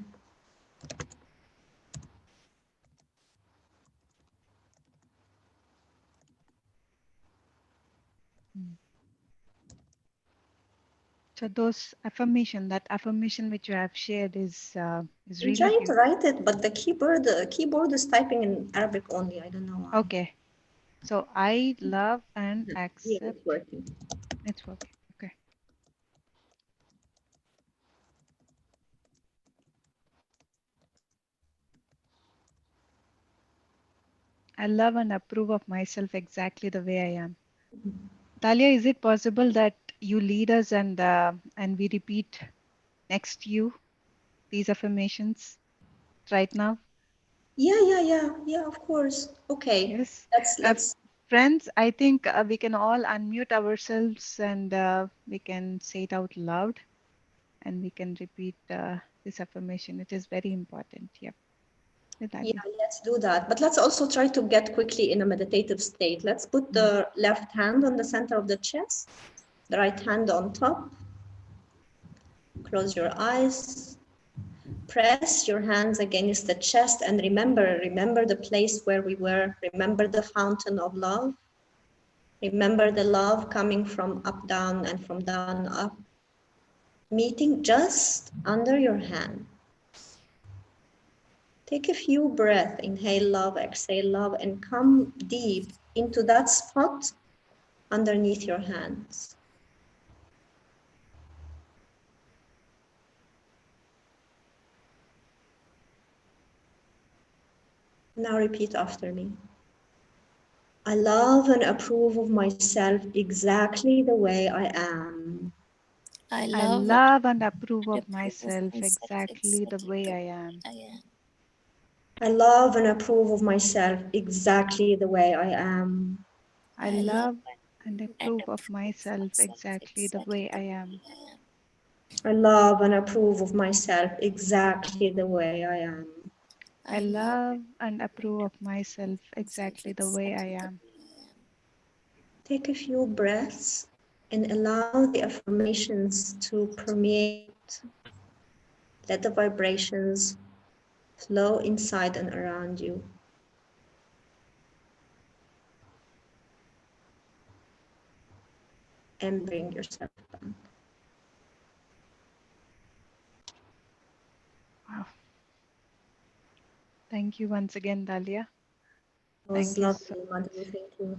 Mm. So that affirmation which you have shared is I'm really trying to beautiful. write it, but the keyboard is typing in Arabic only. I don't know why. Okay. So I love and Yeah, it's accept. working. It's working. Okay. I love and approve of myself exactly the way I am. Talia, is it possible that you lead us and we repeat next to you these affirmations right now? Yeah, of course. Okay. Yes. Let's Uh, let's Friends, I think we can all unmute ourselves and we can say it out loud and we can repeat this affirmation. It is very important. Yep. yeah, Talia. let's do that. But let's also try to get quickly in a meditative state. Let's put Mm. the left hand on the center of the chest, the right hand on top. Close your eyes. Press your hands against the chest and remember the place where we were. Remember the fountain of love. Remember the love coming from up down and from down up, meeting just under your hand. Take a few breaths, inhale love, exhale love, and come deep into that spot underneath your hands. Now repeat after me. I love and approve of myself exactly the way I am. I I love love and approve and of approve of myself myself exactly the exactly way the I way am. I am. I love and approve of myself exactly the way I am. I I love love and and approve of approve of myself myself exactly the exactly way the I way am. I am. I love and approve of myself exactly the way I am. I I love love and and approve of approve of myself myself exactly the way I exactly the am. way I am. Take a few breaths and allow the affirmations to permeate. Let the vibrations flow inside and around you. And bring yourself back. Wow. Thank you once again, Dalia. It was Thank you so lovely, much. Madhu. Thank you.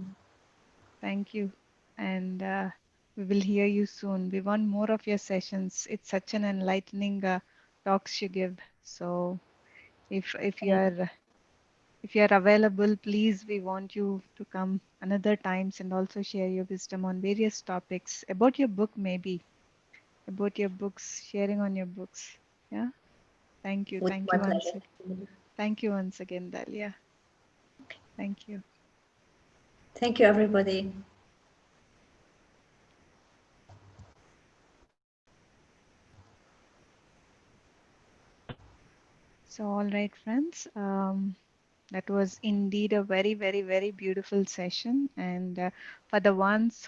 Thank you. And we will hear you soon. We want more of your sessions. It's such an enlightening talks you give. So if you are available, please, we want you to come another times and also share your wisdom on various topics about your book, maybe about your books, sharing on your books. Yeah. Thank you. With Thank my you once pleasure. again. Thank you once again, Dalia. Thank you. Thank you, everybody. So, all right, friends. That was indeed a very, very, very beautiful session. And for the ones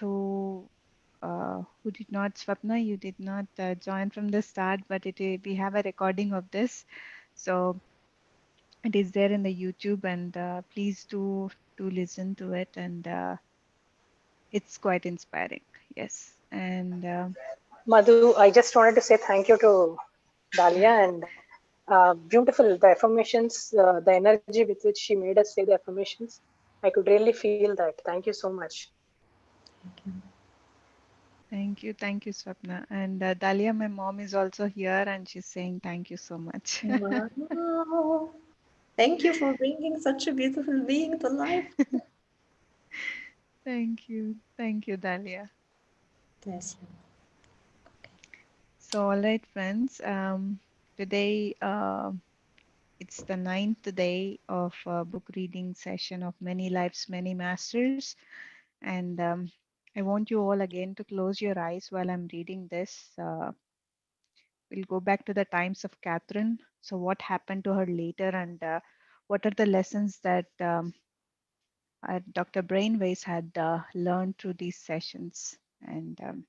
who did not, Swapna, you did not join from the start, but we have a recording of this. So it is there in the YouTube, and please do listen to it, and it's quite inspiring. Yes, and Madhu, I just wanted to say thank you to Dalia, and beautiful the affirmations, the energy with which she made us say the affirmations. I could really feel that. Thank you so much. thank you, Swapna. And Dalia, my mom is also here, and she's saying thank you so much. Wow. Thank you for bringing such a beautiful being to life. Thank you, Dalia. Bless you. So, all right, friends. Today, it's the ninth day of book reading session of Many Lives, Many Masters. And I want you all again to close your eyes while I'm reading this. We'll go back to the times of Catherine. So, what happened to her later, and what are the lessons that Dr. Brainways had learned through these sessions? And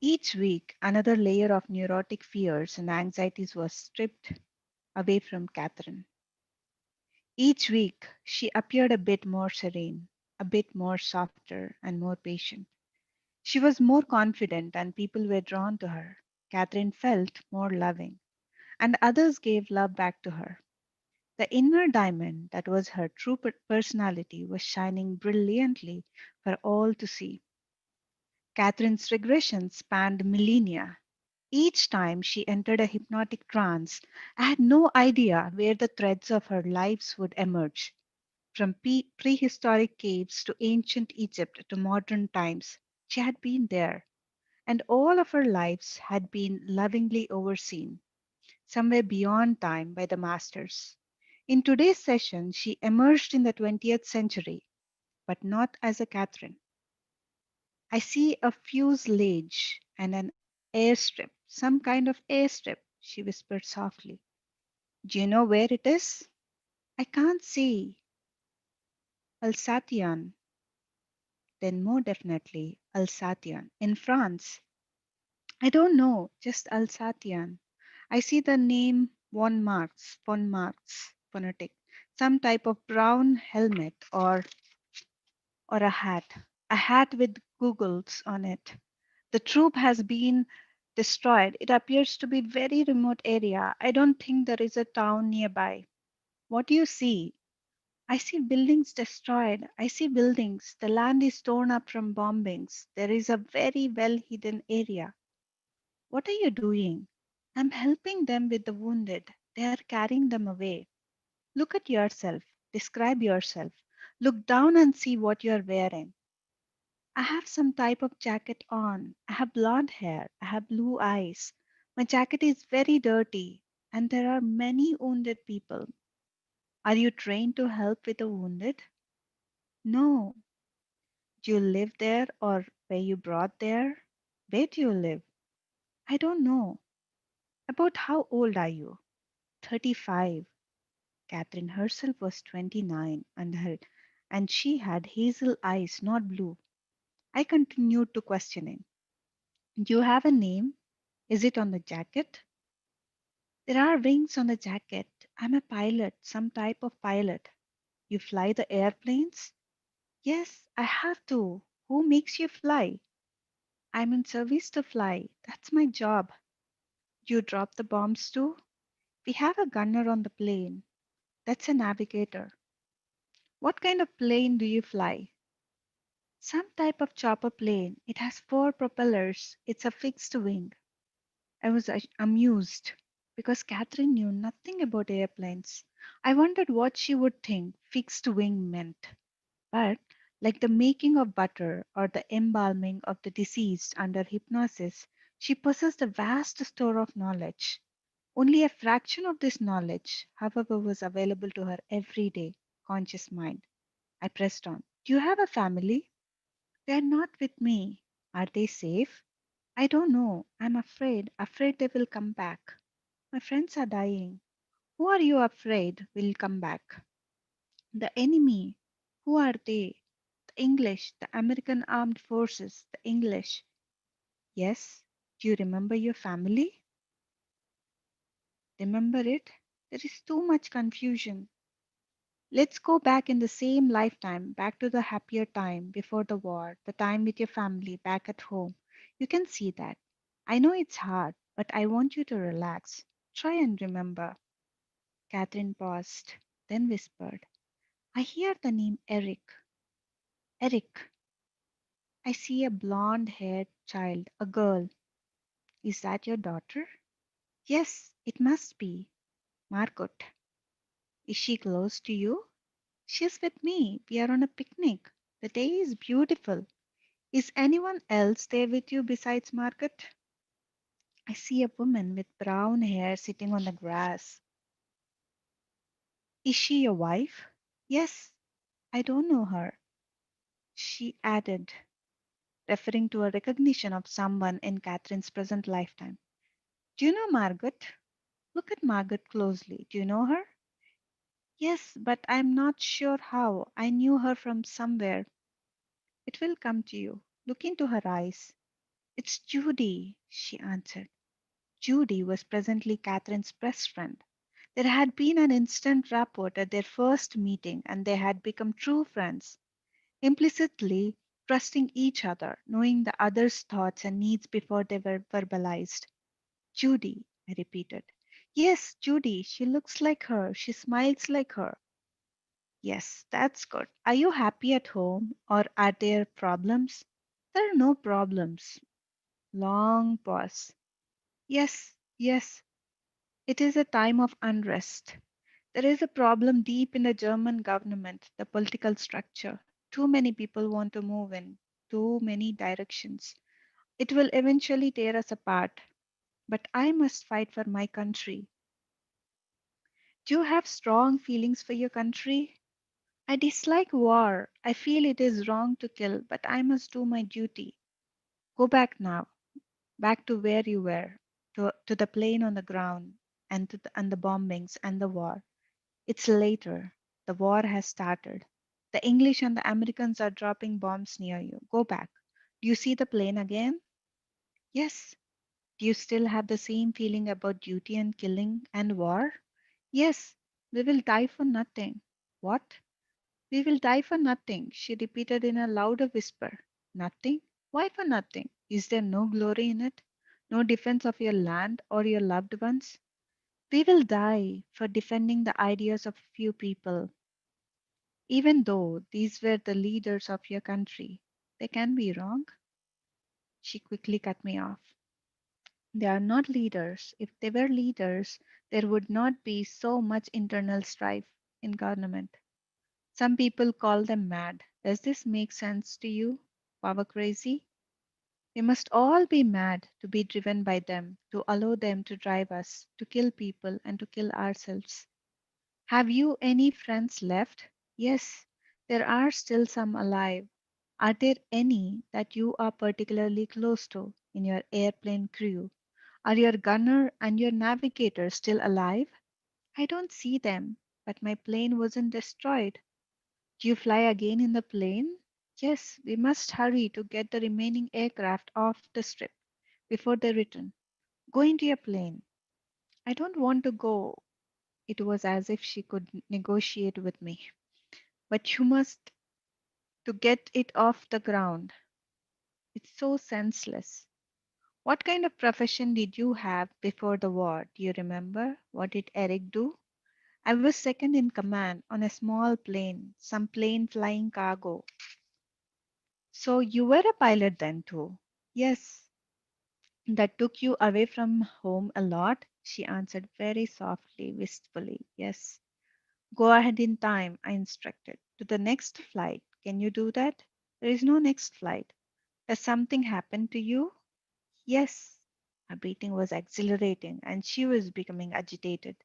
each week, another layer of neurotic fears and anxieties was stripped away from Catherine. Each week, she appeared a bit more serene, a bit more softer, and more patient. She was more confident, and people were drawn to her. Catherine felt more loving, and others gave love back to her. The inner diamond that was her true personality was shining brilliantly for all to see. Catherine's regression spanned millennia. Each time she entered a hypnotic trance, I had no idea where the threads of her lives would emerge. From prehistoric caves to ancient Egypt to modern times, she had been there, and all of her lives had been lovingly overseen, somewhere beyond time by the masters. In today's session, she emerged in the 20th century, but not as a Catherine. I see a fuselage and an airstrip, some kind of airstrip, she whispered softly. Do you know where it is? I can't see. Alsatian, then more definitely Alsatian in France. I don't know, just Alsatian. I see the name von Marx, phonetic, some type of brown helmet or a hat with googles on it. The troop has been destroyed. It appears to be very remote area. I don't think there is a town nearby. What do you see? I see buildings destroyed. I see buildings. The land is torn up from bombings. There is a very well hidden area. What are you doing? I'm helping them with the wounded. They are carrying them away. Look at yourself. Describe yourself. Look down and see what you're wearing. I have some type of jacket on. I have blonde hair. I have blue eyes. My jacket is very dirty, and there are many wounded people. Are you trained to help with the wounded? No. Do you live there or were you brought there? Where do you live? I don't know. About how old are you? 35. Catherine herself was 29 and she had hazel eyes, not blue. I continued to questioning. Do you have a name? Is it on the jacket? There are wings on the jacket. I'm a pilot, some type of pilot. You fly the airplanes? Yes, I have to. Who makes you fly? I'm in service to fly. That's my job. You drop the bombs too? We have a gunner on the plane. That's a navigator. What kind of plane do you fly? Some type of chopper plane. It has four propellers. It's a fixed wing. I was amused because Catherine knew nothing about airplanes. I wondered what she would think fixed wing meant. But, like the making of butter or the embalming of the deceased under hypnosis, she possessed a vast store of knowledge. Only a fraction of this knowledge, however, was available to her everyday conscious mind. I pressed on. Do you have a family? They are not with me. Are they safe? I don't know. I'm afraid they will come back. My friends are dying. Who are you afraid will come back? The enemy. Who are they? English, the American Armed Forces, the English. Yes, do you remember your family? Remember it? There is too much confusion. Let's go back in the same lifetime, back to the happier time before the war, the time with your family back at home. You can see that. I know it's hard, but I want you to relax. Try and remember. Catherine paused, then whispered, I hear the name Eric. Eric. I see a blonde haired child, a girl. Is that your daughter? Yes, it must be. Margot. Is she close to you? She's with me. We are on a picnic. The day is beautiful. Is anyone else there with you besides Margot? I see a woman with brown hair sitting on the grass. Is she your wife? Yes, I don't know her, she added, referring to a recognition of someone in Catherine's present lifetime. Do you know Margot? Look at Margot closely. Do you know her? Yes, but I'm not sure how. I knew her from somewhere. It will come to you. Look into her eyes. It's Judy, she answered. Judy was presently Catherine's best friend. There had been an instant rapport at their first meeting, and they had become true friends, implicitly trusting each other, knowing the other's thoughts and needs before they were verbalized. Judy, I repeated. Yes, Judy, she looks like her, she smiles like her. Yes, that's good. Are you happy at home or are there problems? There are no problems. Long pause. Yes, yes, it is a time of unrest. There is a problem deep in the German government, the political structure. Too many people want to move in too many directions. It will eventually tear us apart. But I must fight for my country. Do you have strong feelings for your country? I dislike war. I feel it is wrong to kill, but I must do my duty. Go back now, back to where you were, to the plane on the ground, and the bombings and the war. It's later. The war has started. The English and the Americans are dropping bombs near you. Go back. Do you see the plane again? Yes. Do you still have the same feeling about duty and killing and war? Yes. We will die for nothing. What? We will die for nothing, she repeated in a louder whisper. Nothing? Why for nothing? Is there no glory in it? No defense of your land or your loved ones? We will die for defending the ideas of few people, even though these were the leaders of your country. They can be wrong. She quickly cut me off. They are not leaders. If they were leaders, there would not be so much internal strife in government. Some people call them mad. Does this make sense to you? Power crazy? We must all be mad to be driven by them, to allow them to drive us, to kill people and to kill ourselves. Have you any friends left? Yes, there are still some alive. Are there any that you are particularly close to in your airplane crew? Are your gunner and your navigator still alive? I don't see them, but my plane wasn't destroyed. Do you fly again in the plane? Yes, we must hurry to get the remaining aircraft off the strip before they return. Go into your plane. I don't want to go. It was as if she could negotiate with me. But you must to get it off the ground. It's so senseless. What kind of profession did you have before the war? Do you remember? What did Eric do? I was second in command on a small plane, some plane flying cargo. So you were a pilot then too? Yes. That took you away from home a lot? She answered very softly, wistfully. Yes. Go ahead in time, I instructed. To the next flight. Can you do that? There is no next flight. Has something happened to you? Yes. Her breathing was exhilarating and she was becoming agitated.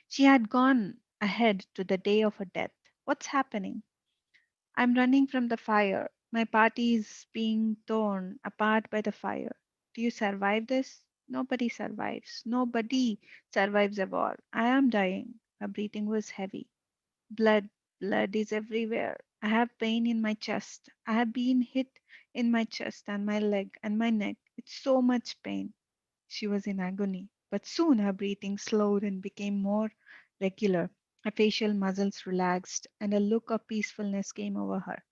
She had gone ahead to the day of her death. What's happening? I'm running from the fire. My party is being torn apart by the fire. Do you survive this? Nobody survives. Nobody survives a war. I am dying. Her breathing was heavy. Blood. Blood is everywhere. I have pain in my chest. I have been hit in my chest and my leg and my neck. It's so much pain. She was in agony, but soon her breathing slowed and became more regular. Her facial muscles relaxed, and a look of peacefulness came over her.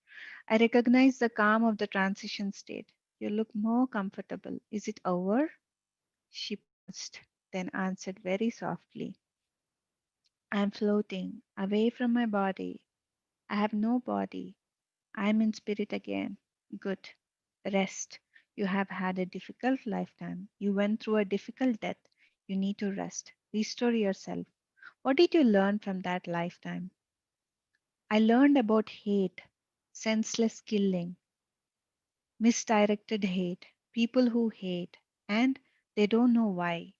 I recognized the calm of the transition state. You look more comfortable. Is it over? She paused, then answered very softly. I am floating away from my body. I have no body. I am in spirit again. Good. Rest. You have had a difficult lifetime. You went through a difficult death. You need to rest. Restore yourself. What did you learn from that lifetime? I learned about hate, senseless killing, misdirected hate, people who hate, and they don't know why.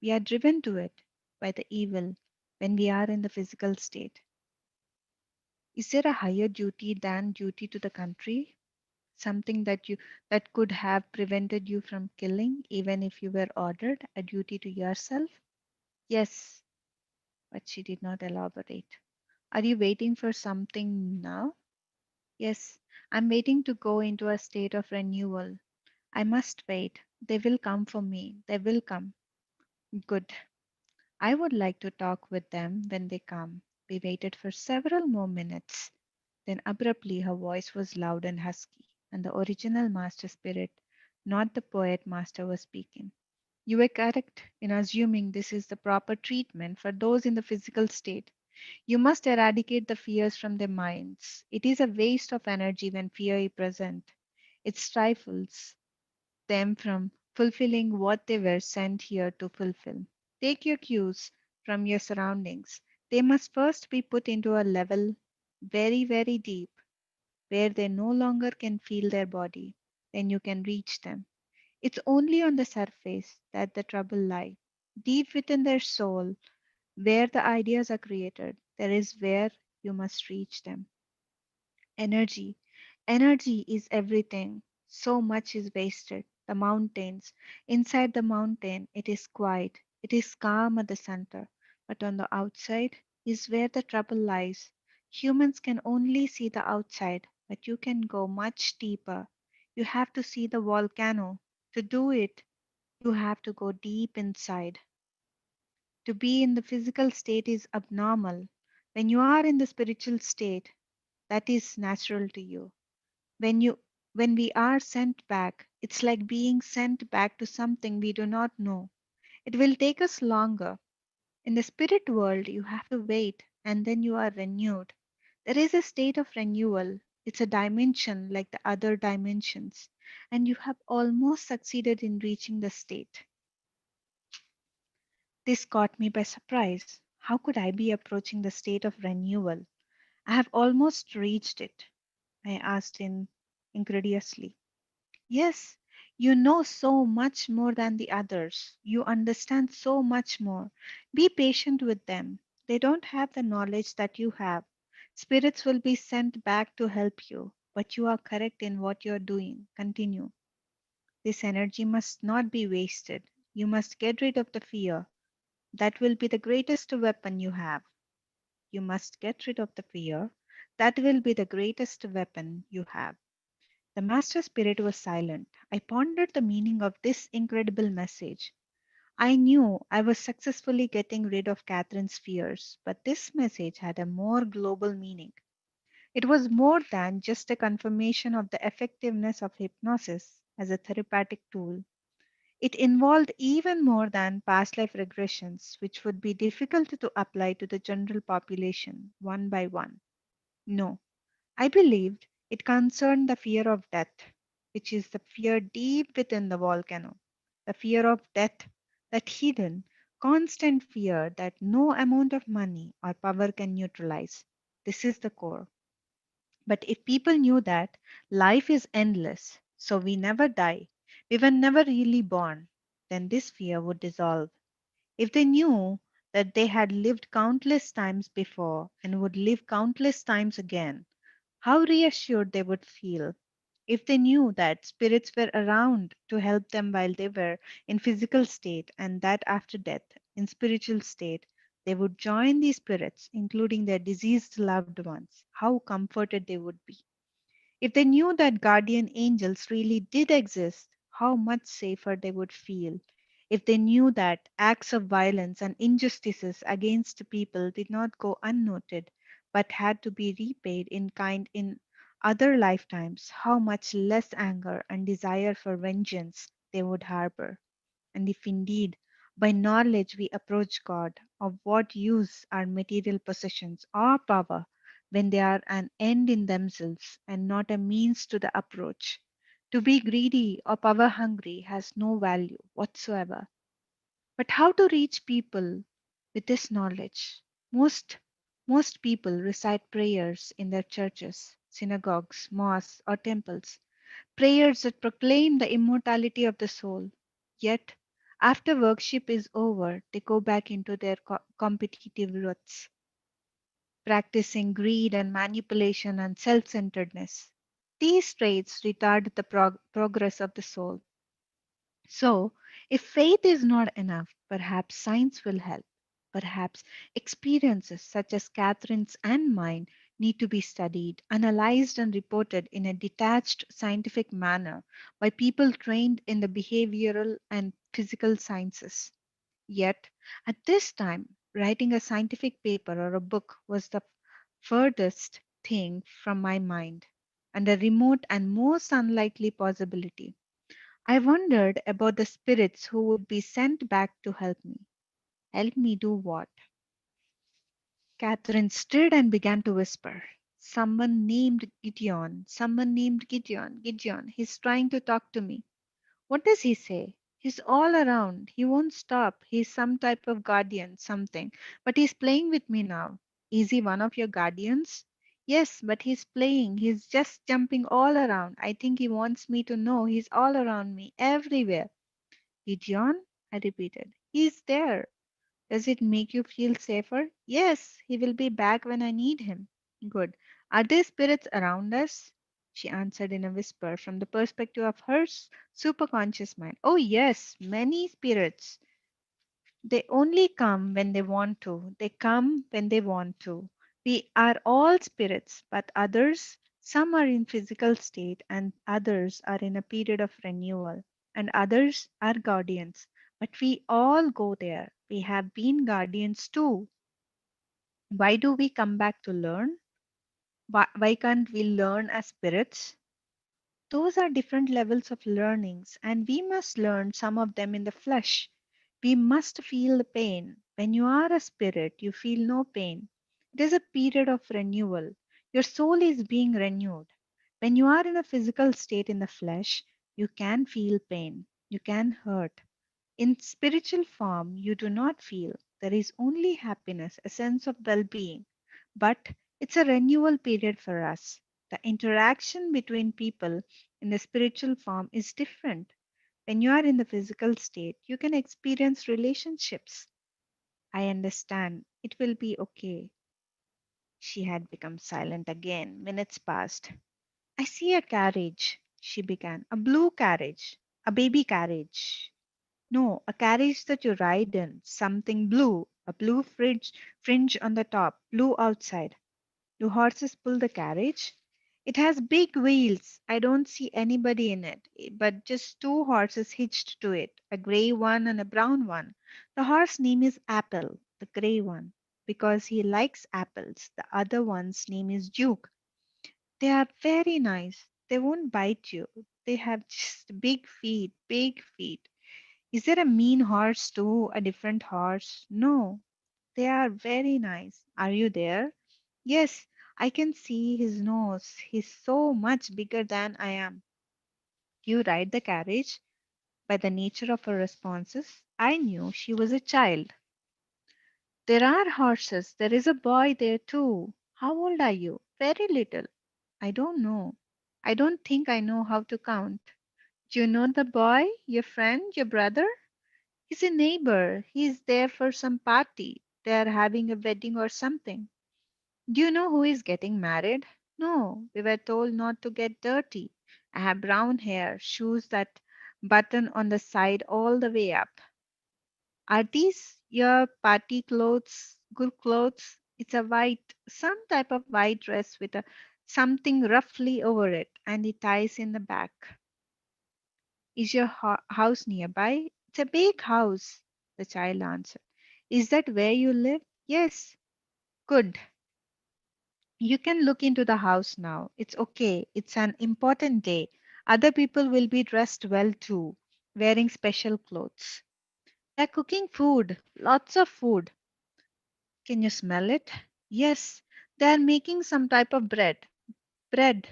We are driven to it by the evil when we are in the physical state. Is there a higher duty than duty to the country? Something that could have prevented you from killing even if you were ordered, a duty to yourself? Yes, but she did not elaborate. Are you waiting for something now? Yes, I'm waiting to go into a state of renewal. I must wait. They will come for me. They will come. Good. I would like to talk with them when they come. We waited for several more minutes. Then abruptly her voice was loud and husky, and the original master spirit, not the poet master, was speaking. You were correct in assuming this is the proper treatment for those in the physical state. You must eradicate the fears from their minds. It is a waste of energy when fear is present. It stifles them from fulfilling what they were sent here to fulfill. Take your cues from your surroundings. They must first be put into a level very, very deep where they no longer can feel their body. Then you can reach them. It's only on the surface that the trouble lies. Deep within their soul, where the ideas are created, there is where you must reach them. Energy. Energy is everything. So much is wasted. The mountains. Inside the mountain, it is quiet. It is calm at the center. But on the outside is where the trouble lies. Humans can only see the outside, but you can go much deeper. You have to see the volcano. To do it, you have to go deep inside. To be in the physical state is abnormal. When you are in the spiritual state, that is natural to you. When you when we are sent back, it's like being sent back to something we do not know. It will take us longer. In the spirit world, you have to wait and then you are renewed. There is a state of renewal. It's a dimension like the other dimensions, and you have almost succeeded in reaching the state. This caught me by surprise. How could I be approaching the state of renewal? I have almost reached it, I asked incredulously. Yes, you know so much more than the others. You understand so much more. Be patient with them. They don't have the knowledge that you have. Spirits will be sent back to help you, but you are correct in what you are doing. Continue. This energy must not be wasted. You must get rid of the fear. That will be the greatest weapon you have. You must get rid of the fear. That will be the greatest weapon you have. The master spirit was silent. I pondered the meaning of this incredible message. I knew I was successfully getting rid of Catherine's fears, but this message had a more global meaning. It was more than just a confirmation of the effectiveness of hypnosis as a therapeutic tool. It involved even more than past life regressions, which would be difficult to apply to the general population one by one. No, I believed it concerned the fear of death, which is the fear deep within the volcano. The fear of death, that hidden, constant fear that no amount of money or power can neutralize. This is the core. But if people knew that life is endless, so we never die, we were never really born, then this fear would dissolve. If they knew that they had lived countless times before and would live countless times again, how reassured they would feel. If they knew that spirits were around to help them while they were in physical state and that after death, in spiritual state, They would join these spirits, including their deceased loved ones. How comforted they would be. If they knew that guardian angels really did exist, how much safer they would feel. If they knew that acts of violence and injustices against people did not go unnoted, but had to be repaid in kind in other lifetimes, how much less anger and desire for vengeance they would harbor. And if indeed by knowledge we approach God, of what use are material possessions or power when they are an end in themselves and not a means to the approach? To be greedy or power hungry has no value whatsoever. But how to reach people with this knowledge? Most people recite prayers in their churches, synagogues, mosques, or temples, prayers that proclaim the immortality of the soul. Yet, after worship is over, they go back into their competitive roots, practicing greed and manipulation and self centeredness. These traits retard the progress of the soul. So, if faith is not enough, perhaps science will help. Perhaps experiences such as Catherine's and mine need to be studied, analyzed, and reported in a detached scientific manner by people trained in the behavioral and physical sciences. Yet, at this time, writing a scientific paper or a book was the furthest thing from my mind, and a remote and most unlikely possibility. I wondered about the spirits who would be sent back to help me. Help me do what? Catherine stirred and began to whisper. Someone named Gideon. Someone named Gideon. Gideon. He's trying to talk to me. What does he say? He's all around. He won't stop. He's some type of guardian, something. But he's playing with me now. Is he one of your guardians? Yes, but he's playing. He's just jumping all around. I think he wants me to know he's all around me, everywhere. Gideon? I repeated. He's there. Does it make you feel safer? Yes, he will be back when I need him. Good. Are there spirits around us? She answered in a whisper from the perspective of her superconscious mind. Oh, yes, many spirits. They only come when they want to. They come when they want to. We are all spirits, but others, some are in physical state and others are in a period of renewal, and others are guardians. But we all go there. We have been guardians too. Why do we come back to learn? Why can't we learn as spirits? Those are different levels of learnings, and we must learn some of them in the flesh. We must feel the pain. When you are a spirit, you feel no pain. It is a period of renewal. Your soul is being renewed. When you are in a physical state in the flesh, you can feel pain. You can hurt. In spiritual form, you do not feel. There is only happiness, a sense of well being. But it's a renewal period for us. The interaction between people in the spiritual form is different. When you are in the physical state, you can experience relationships. I understand. It will be okay. She had become silent again. Minutes passed. I see a carriage, she began. A blue carriage. A baby carriage. No, a carriage that you ride in. Something blue. A blue fringe on the top. Blue outside. Do horses pull the carriage? It has big wheels. I don't see anybody in it, but just two horses hitched to it, a gray one and a brown one. The horse name is Apple, the gray one, because he likes apples. The other one's name is Duke. They are very nice. They won't bite you. They have just big feet, big feet. Is there a mean horse too? A different horse? No, they are very nice. Are you there? Yes, I can see his nose. He's so much bigger than I am. You ride the carriage? By the nature of her responses, I knew she was a child. There are horses. There is a boy there too. How old are you? Very little. I don't know. I don't think I know how to count. Do you know the boy, your friend, your brother? He's a neighbor. He's there for some party. They are having a wedding or something. Do you know who is getting married? No, we were told not to get dirty. I have brown hair, shoes that button on the side all the way up. Are these your party clothes? Good clothes, it's a white, some type of white dress with a something roughly over it, and it ties in the back. Is your house nearby? It's a big house, the child answered. Is that where you live? Yes. Good. You can look into the house now. It's okay. It's an important day. Other people will be dressed well too, wearing special clothes. They're cooking food, lots of food. Can you smell it? Yes, they're making some type of bread. Bread.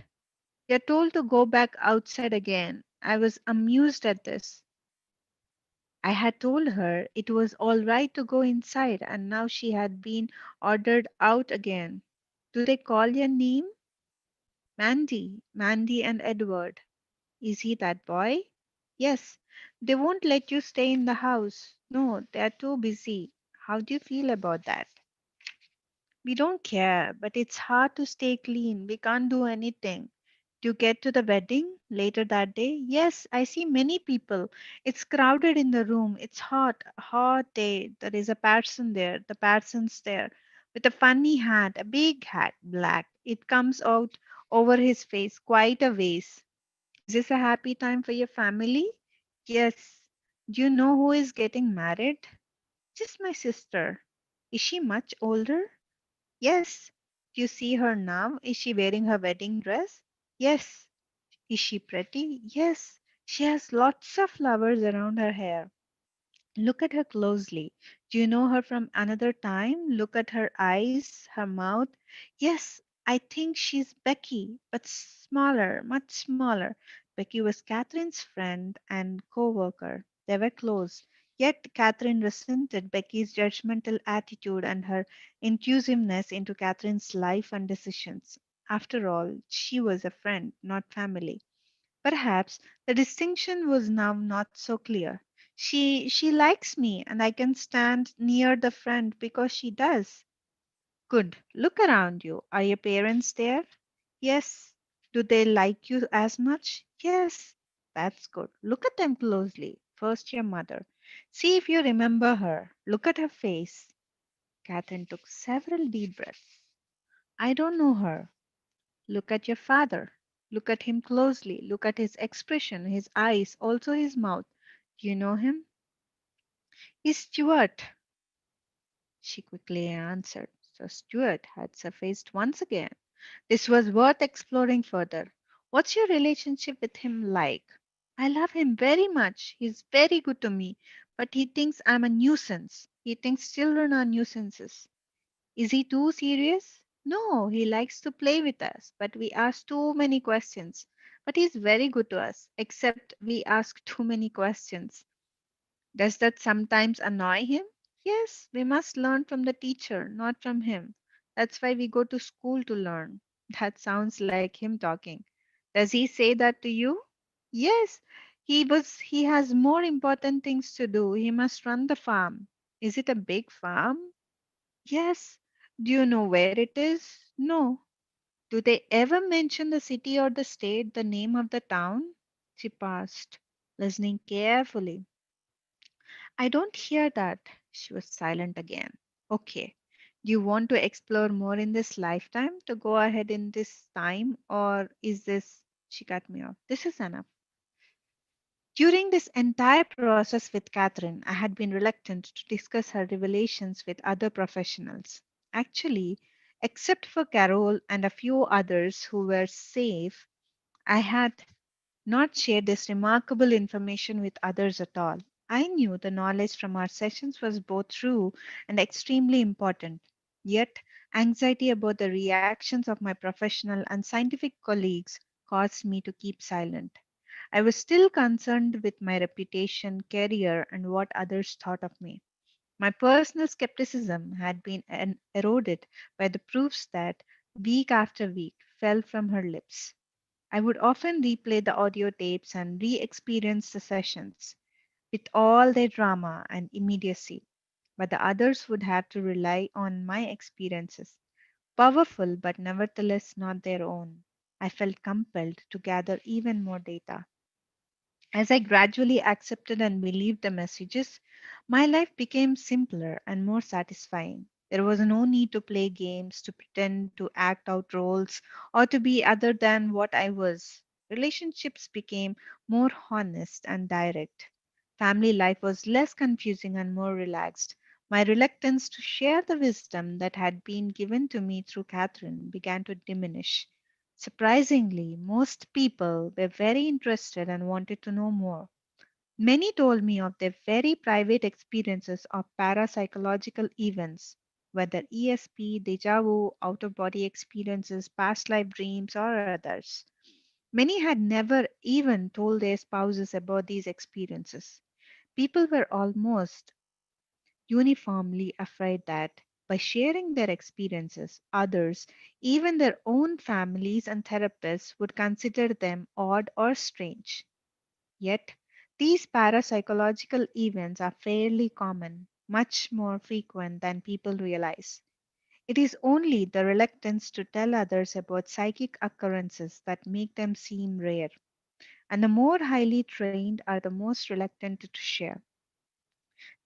You're told to go back outside again. I was amused at this. I had told her it was all right to go inside, and now she had been ordered out again. Do they call your name? Mandy. Mandy and Edward. Is he that boy? Yes. They won't let you stay in the house. No, they're too busy. How do you feel about that? We don't care, but it's hard to stay clean. We can't do anything. Do you get to the wedding later that day? Yes, I see many people. It's crowded in the room. It's hot, hot day. There is a person there. The person's there with a funny hat, a big hat, black. It comes out over his face, quite a ways. Is this a happy time for your family? Yes. Do you know who is getting married? Just my sister. Is she much older? Yes. Do you see her now? Is she wearing her wedding dress? Yes. Is she pretty? Yes. She has lots of flowers around her hair. Look at her closely. Do you know her from another time? Look at her eyes, her mouth. Yes, I think she's Becky, but smaller, much smaller. Becky was Catherine's friend and co worker. They were close. Yet Catherine resented Becky's judgmental attitude and her intrusiveness into Catherine's life and decisions. After all, she was a friend, not family. Perhaps the distinction was now not so clear. She likes me and I can stand near the friend because she does. Good. Look around you. Are your parents there? Yes. Do they like you as much? Yes. That's good. Look at them closely. First your mother. See if you remember her. Look at her face. Catherine took several deep breaths. I don't know her. Look at your father. Look at him closely. Look at his expression, his eyes, also his mouth. Do you know him? He's Stuart, she quickly answered. So Stuart had surfaced once again. This was worth exploring further. What's your relationship with him like? I love him very much. He's very good to me, but he thinks I'm a nuisance. He thinks children are nuisances. Is he too serious? No, he likes to play with us, but we ask too many questions. But he's very good to us, except we ask too many questions. Does that sometimes annoy him? Yes, we must learn from the teacher, not from him. That's why we go to school to learn. That sounds like him talking. Does he say that to you? Yes, he has more important things to do. He must run the farm. Is it a big farm? Yes. Do you know where it is? No. Do they ever mention the city or the state, the name of the town? She paused, listening carefully. I don't hear that. She was silent again. Okay. Do you want to explore more in this lifetime to go ahead in this time, or is this? She cut me off. This is enough. During this entire process with Catherine, I had been reluctant to discuss her revelations with other professionals. Actually, except for Carol and a few others who were safe, I had not shared this remarkable information with others at all. I knew the knowledge from our sessions was both true and extremely important. Yet, anxiety about the reactions of my professional and scientific colleagues caused me to keep silent. I was still concerned with my reputation, career, and what others thought of me. My personal skepticism had been eroded by the proofs that, week after week, fell from her lips. I would often replay the audio tapes and re experience the sessions with all their drama and immediacy, but the others would have to rely on my experiences, powerful but nevertheless not their own. I felt compelled to gather even more data. As I gradually accepted and believed the messages, my life became simpler and more satisfying. There was no need to play games, to pretend to act out roles, or to be other than what I was. Relationships became more honest and direct. Family life was less confusing and more relaxed. My reluctance to share the wisdom that had been given to me through Catherine began to diminish. Surprisingly, most people were very interested and wanted to know more. Many told me of their very private experiences of parapsychological events, whether ESP, deja vu, out of body experiences, past life dreams, or others. Many had never even told their spouses about these experiences. People were almost uniformly afraid that by sharing their experiences, others, even their own families and therapists, would consider them odd or strange. Yet, these parapsychological events are fairly common, much more frequent than people realize. It is only the reluctance to tell others about psychic occurrences that make them seem rare, and the more highly trained are the most reluctant to share.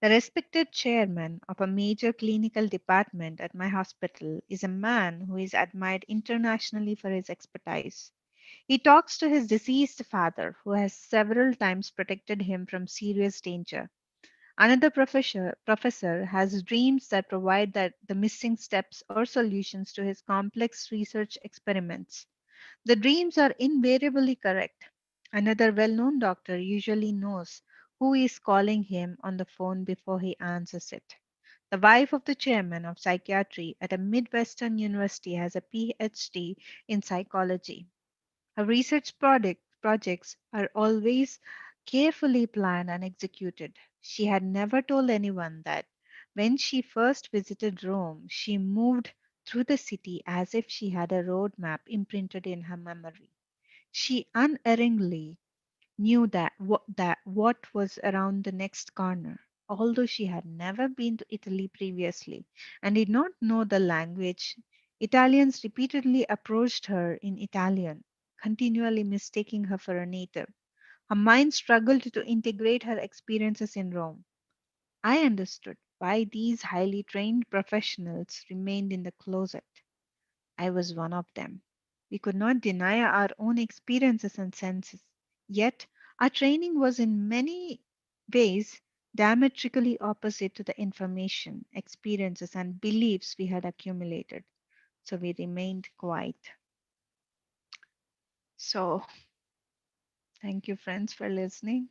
The respected chairman of a major clinical department at my hospital is a man who is admired internationally for his expertise. He talks to his deceased father, who has several times protected him from serious danger. Another professor has dreams that provide the missing steps or solutions to his complex research experiments. The dreams are invariably correct. Another well known doctor usually knows who is calling him on the phone before he answers it. The wife of the chairman of psychiatry at a Midwestern university has a PhD in psychology. Her research projects are always carefully planned and executed. She had never told anyone that when she first visited Rome, she moved through the city as if she had a road map imprinted in her memory. She unerringly knew that what was around the next corner, although she had never been to Italy previously and did not know the language. Italians repeatedly approached her in Italian, continually mistaking her for a native. Her mind struggled to integrate her experiences in Rome. I understood why these highly trained professionals remained in the closet. I was one of them. We could not deny our own experiences and senses. Yet, our training was in many ways diametrically opposite to the information, experiences, and beliefs we had accumulated. So we remained quiet. So, thank you, friends, for listening.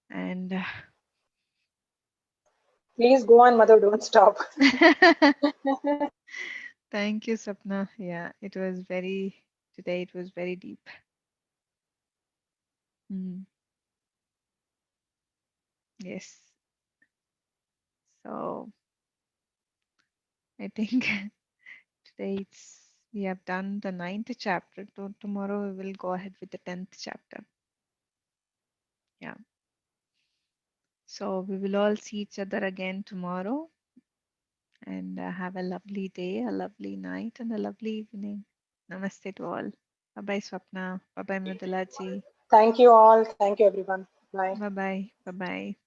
And Please go on, Mother. Don't stop. thank you, Sapna. Yeah, today it was very deep. Mm, yes. So, I think today we have done the ninth chapter. Tomorrow we will go ahead with the 10th chapter. Yeah. So we will all see each other again tomorrow and have a lovely day, a lovely night, and a lovely evening. Namaste to all. Bye bye, Swapna. Bye bye, Mridulaji. Thank you all. Thank you, everyone. Bye. Bye bye. Bye bye.